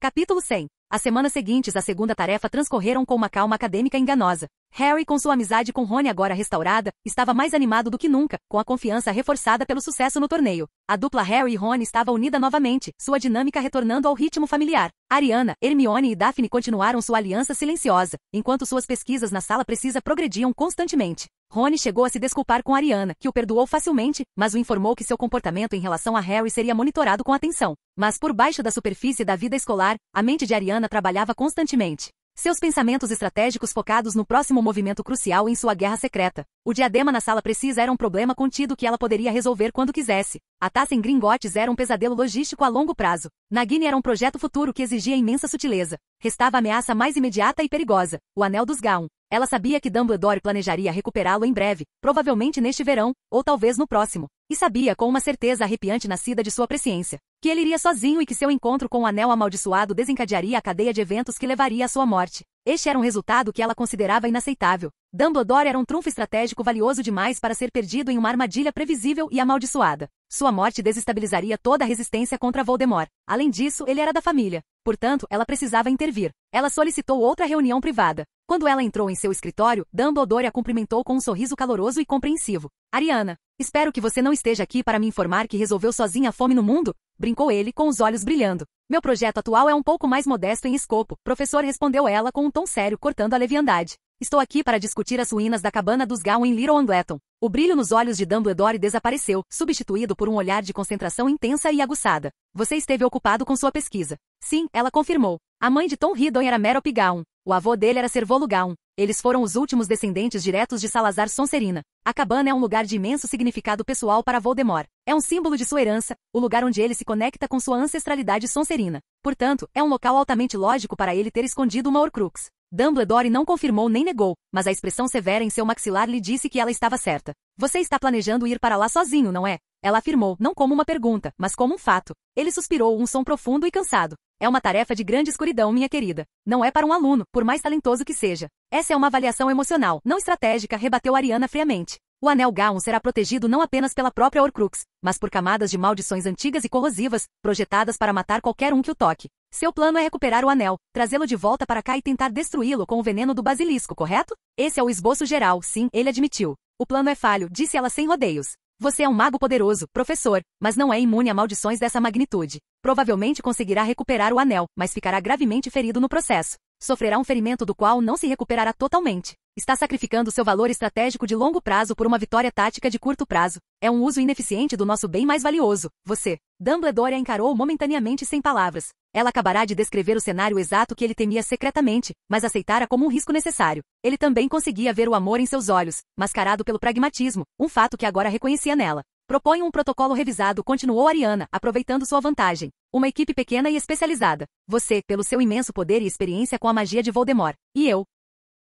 Capítulo 100. As semanas seguintes à segunda tarefa transcorreram com uma calma acadêmica enganosa. Harry, com sua amizade com Rony agora restaurada, estava mais animado do que nunca, com a confiança reforçada pelo sucesso no torneio. A dupla Harry e Rony estava unida novamente, sua dinâmica retornando ao ritmo familiar. Ariana, Hermione e Daphne continuaram sua aliança silenciosa, enquanto suas pesquisas na sala precisa progrediam constantemente. Rony chegou a se desculpar com Ariana, que o perdoou facilmente, mas o informou que seu comportamento em relação a Harry seria monitorado com atenção. Mas por baixo da superfície da vida escolar, a mente de Ariana trabalhava constantemente. Seus pensamentos estratégicos focados no próximo movimento crucial em sua guerra secreta. O diadema na sala precisa era um problema contido que ela poderia resolver quando quisesse. A taça em Gringotts era um pesadelo logístico a longo prazo. Nagini era um projeto futuro que exigia imensa sutileza. Restava a ameaça mais imediata e perigosa, o Anel dos Gaun. Ela sabia que Dumbledore planejaria recuperá-lo em breve, provavelmente neste verão, ou talvez no próximo. E sabia com uma certeza arrepiante nascida de sua presciência, que ele iria sozinho e que seu encontro com o Anel amaldiçoado desencadearia a cadeia de eventos que levaria à sua morte. Este era um resultado que ela considerava inaceitável. Dumbledore era um trunfo estratégico valioso demais para ser perdido em uma armadilha previsível e amaldiçoada. Sua morte desestabilizaria toda a resistência contra Voldemort. Além disso, ele era da família. Portanto, ela precisava intervir. Ela solicitou outra reunião privada. Quando ela entrou em seu escritório, Dumbledore a cumprimentou com um sorriso caloroso e compreensivo. Ariana, espero que você não esteja aqui para me informar que resolveu sozinha a fome no mundo? Brincou ele com os olhos brilhando. Meu projeto atual é um pouco mais modesto em escopo, professor, respondeu ela com um tom sério, cortando a leviandade. Estou aqui para discutir as ruínas da cabana dos Gaun em Little Angleton. O brilho nos olhos de Dumbledore desapareceu, substituído por um olhar de concentração intensa e aguçada. Você esteve ocupado com sua pesquisa. Sim, ela confirmou. A mãe de Tom Riddle era Merope Gaun. O avô dele era Servolo Gaun. Eles foram os últimos descendentes diretos de Salazar Sonserina. A cabana é um lugar de imenso significado pessoal para Voldemort. É um símbolo de sua herança, o lugar onde ele se conecta com sua ancestralidade sonserina. Portanto, é um local altamente lógico para ele ter escondido uma Horcrux. Dumbledore não confirmou nem negou, mas a expressão severa em seu maxilar lhe disse que ela estava certa. Você está planejando ir para lá sozinho, não é? Ela afirmou, não como uma pergunta, mas como um fato. Ele suspirou um som profundo e cansado. É uma tarefa de grande escuridão, minha querida. Não é para um aluno, por mais talentoso que seja. Essa é uma avaliação emocional, não estratégica, rebateu Ariana friamente. O Anel Gaun será protegido não apenas pela própria Horcrux, mas por camadas de maldições antigas e corrosivas, projetadas para matar qualquer um que o toque. Seu plano é recuperar o anel, trazê-lo de volta para cá e tentar destruí-lo com o veneno do basilisco, correto? Esse é o esboço geral, sim, ele admitiu. O plano é falho, disse ela sem rodeios. Você é um mago poderoso, professor, mas não é imune a maldições dessa magnitude. Provavelmente conseguirá recuperar o anel, mas ficará gravemente ferido no processo. Sofrerá um ferimento do qual não se recuperará totalmente. Está sacrificando seu valor estratégico de longo prazo por uma vitória tática de curto prazo. É um uso ineficiente do nosso bem mais valioso, você. Dumbledore a encarou momentaneamente sem palavras. Ela acabará de descrever o cenário exato que ele temia secretamente, mas aceitara como um risco necessário. Ele também conseguia ver o amor em seus olhos, mascarado pelo pragmatismo, um fato que agora reconhecia nela. Proponho um protocolo revisado, continuou Ariana, aproveitando sua vantagem. Uma equipe pequena e especializada. Você, pelo seu imenso poder e experiência com a magia de Voldemort. E eu.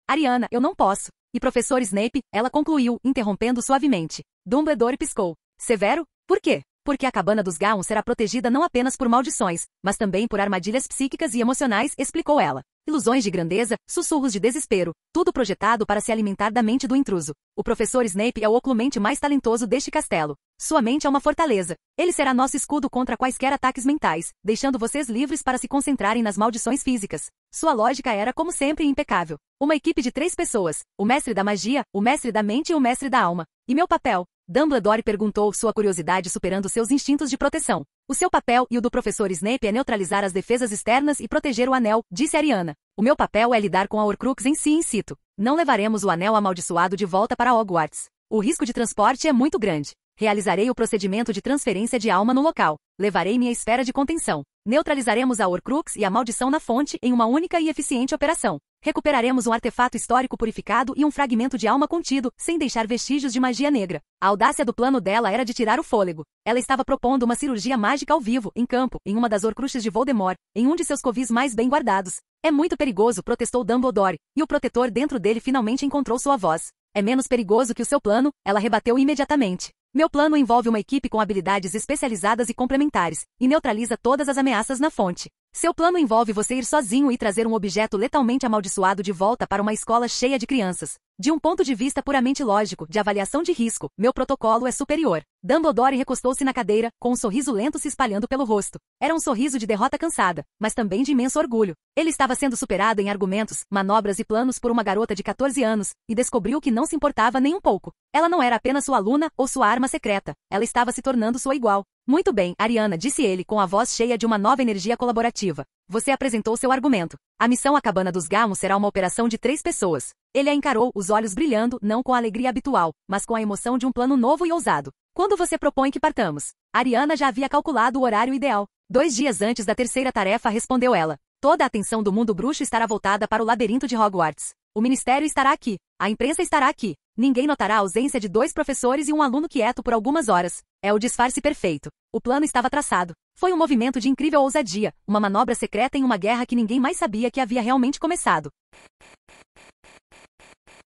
Ariana, eu não posso. E professor Snape, ela concluiu, interrompendo suavemente. Dumbledore piscou. Severo? Por quê? Porque a cabana dos Gaun será protegida não apenas por maldições, mas também por armadilhas psíquicas e emocionais, explicou ela. Ilusões de grandeza, sussurros de desespero, tudo projetado para se alimentar da mente do intruso. O professor Snape é o oculmente mais talentoso deste castelo. Sua mente é uma fortaleza. Ele será nosso escudo contra quaisquer ataques mentais, deixando vocês livres para se concentrarem nas maldições físicas. Sua lógica era, como sempre, impecável. Uma equipe de 3 pessoas, o mestre da magia, o mestre da mente e o mestre da alma. E meu papel? Dumbledore perguntou, sua curiosidade superando seus instintos de proteção. O seu papel e o do professor Snape é neutralizar as defesas externas e proteger o anel, disse Ariana. O meu papel é lidar com a Horcrux em si in situ. Não levaremos o anel amaldiçoado de volta para Hogwarts. O risco de transporte é muito grande. Realizarei o procedimento de transferência de alma no local. Levarei minha esfera de contenção. Neutralizaremos a Horcrux e a maldição na fonte em uma única e eficiente operação. Recuperaremos um artefato histórico purificado e um fragmento de alma contido, sem deixar vestígios de magia negra. A audácia do plano dela era de tirar o fôlego. Ela estava propondo uma cirurgia mágica ao vivo, em campo, em uma das Horcruxes de Voldemort, em um de seus covis mais bem guardados. É muito perigoso, protestou Dumbledore, e o protetor dentro dele finalmente encontrou sua voz. É menos perigoso que o seu plano, ela rebateu imediatamente. Meu plano envolve uma equipe com habilidades especializadas e complementares, e neutraliza todas as ameaças na fonte. Seu plano envolve você ir sozinho e trazer um objeto letalmente amaldiçoado de volta para uma escola cheia de crianças. De um ponto de vista puramente lógico, de avaliação de risco, meu protocolo é superior. Dumbledore recostou-se na cadeira, com um sorriso lento se espalhando pelo rosto. Era um sorriso de derrota cansada, mas também de imenso orgulho. Ele estava sendo superado em argumentos, manobras e planos por uma garota de 14 anos, e descobriu que não se importava nem um pouco. Ela não era apenas sua aluna ou sua arma secreta, ela estava se tornando sua igual. Muito bem, Ariana, disse ele com a voz cheia de uma nova energia colaborativa. Você apresentou seu argumento. A missão à cabana dos Gaumont será uma operação de 3 pessoas. Ele a encarou, os olhos brilhando, não com a alegria habitual, mas com a emoção de um plano novo e ousado. Quando você propõe que partamos? Ariana já havia calculado o horário ideal. 2 dias antes da terceira tarefa, respondeu ela. Toda a atenção do mundo bruxo estará voltada para o labirinto de Hogwarts. O ministério estará aqui. A imprensa estará aqui. Ninguém notará a ausência de 2 professores e um aluno quieto por algumas horas. É o disfarce perfeito. O plano estava traçado. Foi um movimento de incrível ousadia, uma manobra secreta em uma guerra que ninguém mais sabia que havia realmente começado.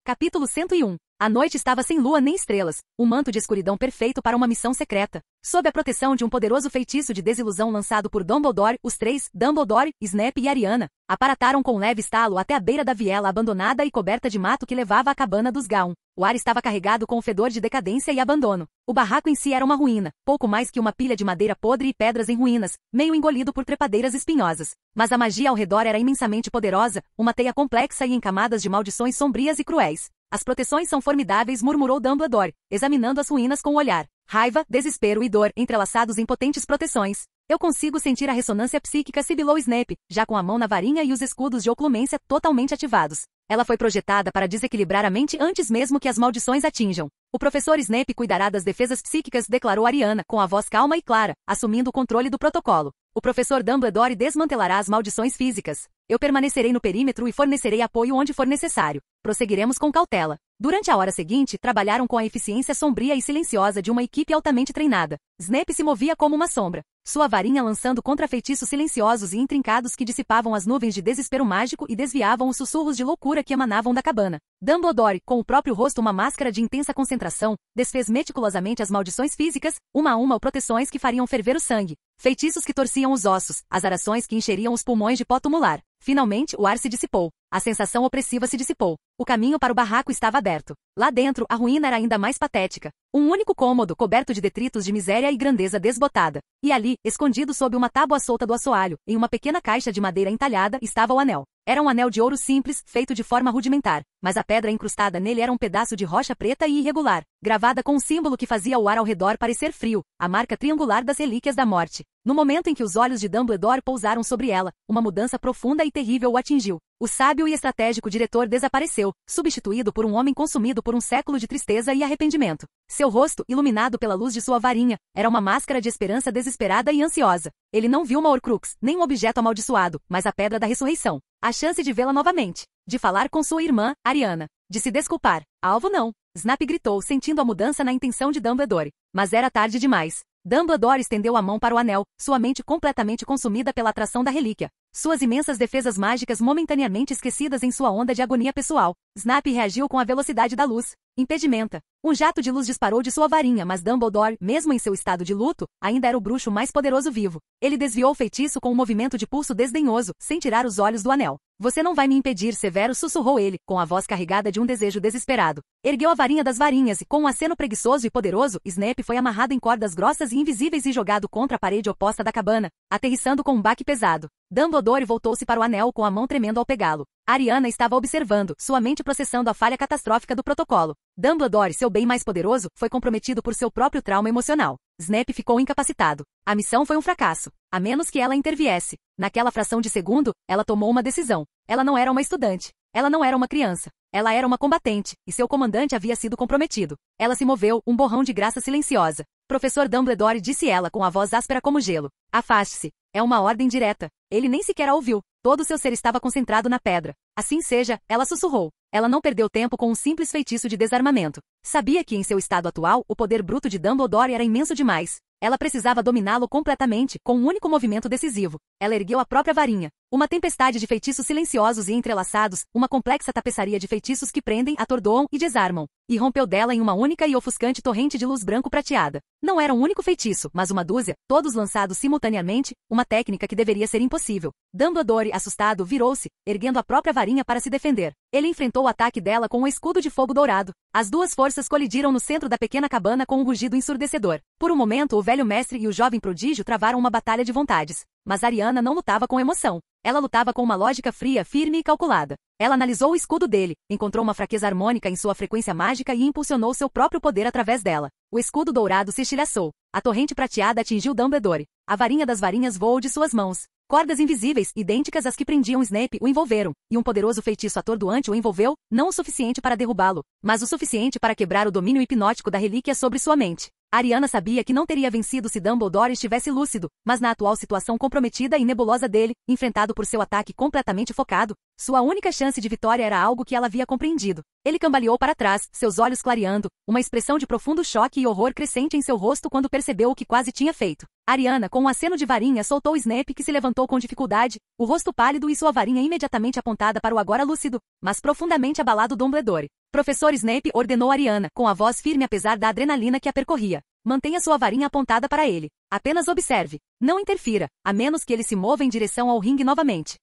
Capítulo 101. A noite estava sem lua nem estrelas, um manto de escuridão perfeito para uma missão secreta. Sob a proteção de um poderoso feitiço de desilusão lançado por Dumbledore, os 3, Dumbledore, Snape e Ariana, aparataram com um leve estalo até a beira da viela abandonada e coberta de mato que levava à cabana dos Gaumont. O ar estava carregado com o fedor de decadência e abandono. O barraco em si era uma ruína, pouco mais que uma pilha de madeira podre e pedras em ruínas, meio engolido por trepadeiras espinhosas. Mas a magia ao redor era imensamente poderosa, uma teia complexa e em camadas de maldições sombrias e cruéis. As proteções são formidáveis, murmurou Dumbledore, examinando as ruínas com o olhar. Raiva, desespero e dor entrelaçados em potentes proteções. Eu consigo sentir a ressonância psíquica, sibilou Snape, já com a mão na varinha e os escudos de oclumência totalmente ativados. Ela foi projetada para desequilibrar a mente antes mesmo que as maldições atinjam. O professor Snape cuidará das defesas psíquicas, declarou Ariana, com a voz calma e clara, assumindo o controle do protocolo. O professor Dumbledore desmantelará as maldições físicas. Eu permanecerei no perímetro e fornecerei apoio onde for necessário. Prosseguiremos com cautela. Durante a hora seguinte, trabalharam com a eficiência sombria e silenciosa de uma equipe altamente treinada. Snape se movia como uma sombra, sua varinha lançando contra-feitiços silenciosos e intrincados que dissipavam as nuvens de desespero mágico e desviavam os sussurros de loucura que emanavam da cabana. Dumbledore, com o próprio rosto uma máscara de intensa concentração, desfez meticulosamente as maldições físicas, uma a uma proteções que fariam ferver o sangue, feitiços que torciam os ossos, azarações que encheriam os pulmões de pó tumular. Finalmente, o ar se dissipou. A sensação opressiva se dissipou. O caminho para o barraco estava aberto. Lá dentro, a ruína era ainda mais patética. Um único cômodo coberto de detritos de miséria e grandeza desbotada. E ali, escondido sob uma tábua solta do assoalho, em uma pequena caixa de madeira entalhada, estava o anel. Era um anel de ouro simples, feito de forma rudimentar, mas a pedra incrustada nele era um pedaço de rocha preta e irregular, gravada com um símbolo que fazia o ar ao redor parecer frio, a marca triangular das relíquias da morte. No momento em que os olhos de Dumbledore pousaram sobre ela, uma mudança profunda e terrível o atingiu. O sábio e estratégico diretor desapareceu, substituído por um homem consumido por um século de tristeza e arrependimento. Seu rosto, iluminado pela luz de sua varinha, era uma máscara de esperança desesperada e ansiosa. Ele não viu uma Horcrux, nem um objeto amaldiçoado, mas a pedra da ressurreição. A chance de vê-la novamente. De falar com sua irmã, Ariana. De se desculpar. Alvo não. Snape gritou, sentindo a mudança na intenção de Dumbledore. Mas era tarde demais. Dumbledore estendeu a mão para o anel, sua mente completamente consumida pela atração da relíquia. Suas imensas defesas mágicas momentaneamente esquecidas em sua onda de agonia pessoal. Snape reagiu com a velocidade da luz. Impedimenta. Um jato de luz disparou de sua varinha, mas Dumbledore, mesmo em seu estado de luto, ainda era o bruxo mais poderoso vivo. Ele desviou o feitiço com um movimento de pulso desdenhoso, sem tirar os olhos do anel. Você não vai me impedir, Severo, sussurrou ele, com a voz carregada de um desejo desesperado. Ergueu a varinha das varinhas e, com um aceno preguiçoso e poderoso, Snape foi amarrado em cordas grossas e invisíveis e jogado contra a parede oposta da cabana, aterrissando com um baque pesado. Dumbledore voltou-se para o anel com a mão tremendo ao pegá-lo. Ariana estava observando, sua mente processando a falha catastrófica do protocolo. Dumbledore, seu bem mais poderoso, foi comprometido por seu próprio trauma emocional. Snape ficou incapacitado. A missão foi um fracasso, a menos que ela interviesse. Naquela fração de segundo, ela tomou uma decisão. Ela não era uma estudante. Ela não era uma criança. Ela era uma combatente, e seu comandante havia sido comprometido. Ela se moveu, um borrão de graça silenciosa. Professor Dumbledore, disse ela com a voz áspera como gelo. Afaste-se. É uma ordem direta. Ele nem sequer a ouviu. Todo seu ser estava concentrado na pedra. Assim seja, ela sussurrou. Ela não perdeu tempo com um simples feitiço de desarmamento. Sabia que, em seu estado atual, o poder bruto de Dumbledore era imenso demais. Ela precisava dominá-lo completamente, com um único movimento decisivo. Ela ergueu a própria varinha. Uma tempestade de feitiços silenciosos e entrelaçados, uma complexa tapeçaria de feitiços que prendem, atordoam e desarmam. E rompeu dela em uma única e ofuscante torrente de luz branco-prateada. Não era um único feitiço, mas uma dúzia, todos lançados simultaneamente, uma técnica que deveria ser impossível. Dumbledore, assustado, virou-se, erguendo a própria varinha para se defender. Ele enfrentou o ataque dela com um escudo de fogo dourado. As duas forças colidiram no centro da pequena cabana com um rugido ensurdecedor. Por um momento, o velho mestre e o jovem prodígio travaram uma batalha de vontades. Mas Ariana não lutava com emoção. Ela lutava com uma lógica fria, firme e calculada. Ela analisou o escudo dele, encontrou uma fraqueza harmônica em sua frequência mágica e impulsionou seu próprio poder através dela. O escudo dourado se estilhaçou. A torrente prateada atingiu Dumbledore. A varinha das varinhas voou de suas mãos. Cordas invisíveis, idênticas às que prendiam Snape, o envolveram, e um poderoso feitiço atordoante o envolveu, não o suficiente para derrubá-lo, mas o suficiente para quebrar o domínio hipnótico da relíquia sobre sua mente. Ariana sabia que não teria vencido se Dumbledore estivesse lúcido, mas na atual situação comprometida e nebulosa dele, enfrentado por seu ataque completamente focado, sua única chance de vitória era algo que ela havia compreendido. Ele cambaleou para trás, seus olhos clareando, uma expressão de profundo choque e horror crescente em seu rosto quando percebeu o que quase tinha feito. Ariana, com um aceno de varinha, soltou Snape que se levantou com dificuldade, o rosto pálido e sua varinha imediatamente apontada para o agora lúcido, mas profundamente abalado Dumbledore. Professor Snape ordenou Ariana, com a voz firme apesar da adrenalina que a percorria. Mantenha sua varinha apontada para ele. Apenas observe. Não interfira, a menos que ele se mova em direção ao ringue novamente.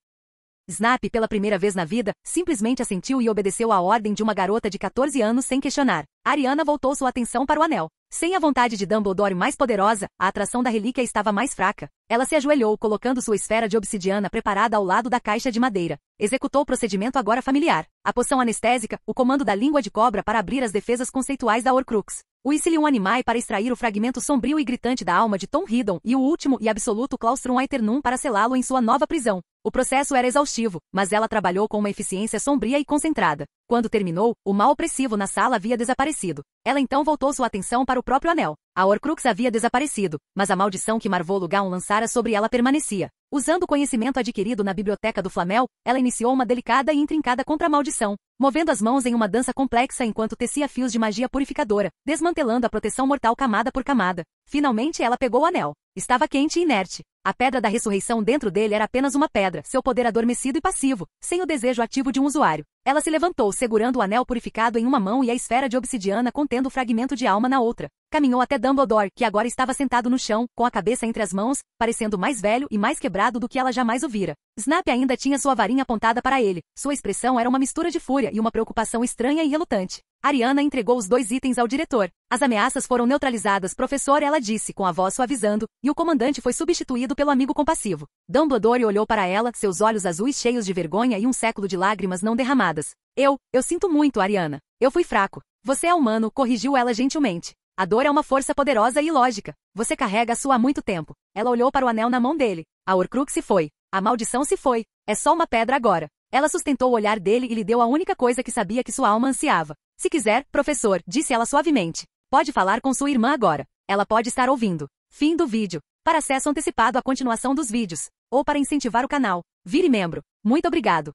Snape, pela primeira vez na vida, simplesmente assentiu e obedeceu à ordem de uma garota de 14 anos sem questionar. Ariana voltou sua atenção para o anel. Sem a vontade de Dumbledore mais poderosa, a atração da relíquia estava mais fraca. Ela se ajoelhou, colocando sua esfera de obsidiana preparada ao lado da caixa de madeira. Executou o procedimento agora familiar. A poção anestésica, o comando da língua de cobra para abrir as defesas conceituais da Horcrux. O Icilium Animae para extrair o fragmento sombrio e gritante da alma de Tom Riddle e o último e absoluto Claustrum Aeternum para selá-lo em sua nova prisão. O processo era exaustivo, mas ela trabalhou com uma eficiência sombria e concentrada. Quando terminou, o mal opressivo na sala havia desaparecido. Ela então voltou sua atenção para o próprio anel. A Horcrux havia desaparecido, mas a maldição que Marvolo Lugaun lançara sobre ela permanecia. Usando o conhecimento adquirido na biblioteca do Flamel, ela iniciou uma delicada e intrincada contra-maldição, movendo as mãos em uma dança complexa enquanto tecia fios de magia purificadora, desmantelando a proteção mortal camada por camada. Finalmente ela pegou o anel. Estava quente e inerte. A pedra da ressurreição dentro dele era apenas uma pedra, seu poder adormecido e passivo, sem o desejo ativo de um usuário. Ela se levantou, segurando o anel purificado em uma mão e a esfera de obsidiana contendo o fragmento de alma na outra. Caminhou até Dumbledore, que agora estava sentado no chão, com a cabeça entre as mãos, parecendo mais velho e mais quebrado do que ela jamais o vira. Snape ainda tinha sua varinha apontada para ele. Sua expressão era uma mistura de fúria e uma preocupação estranha e relutante. Ariana entregou os 2 itens ao diretor. As ameaças foram neutralizadas, professor, ela disse, com a voz suavizando, e o comandante foi substituído pelo amigo compassivo. Dumbledore olhou para ela, seus olhos azuis cheios de vergonha e um século de lágrimas não derramadas. Eu sinto muito, Ariana. Eu fui fraco. Você é humano, corrigiu ela gentilmente. A dor é uma força poderosa e ilógica. Você carrega a sua há muito tempo. Ela olhou para o anel na mão dele. A Horcrux se foi. A maldição se foi. É só uma pedra agora. Ela sustentou o olhar dele e lhe deu a única coisa que sabia que sua alma ansiava. Se quiser, professor, disse ela suavemente. Pode falar com sua irmã agora. Ela pode estar ouvindo. Fim do vídeo. Para acesso antecipado à continuação dos vídeos, ou para incentivar o canal, vire membro. Muito obrigado.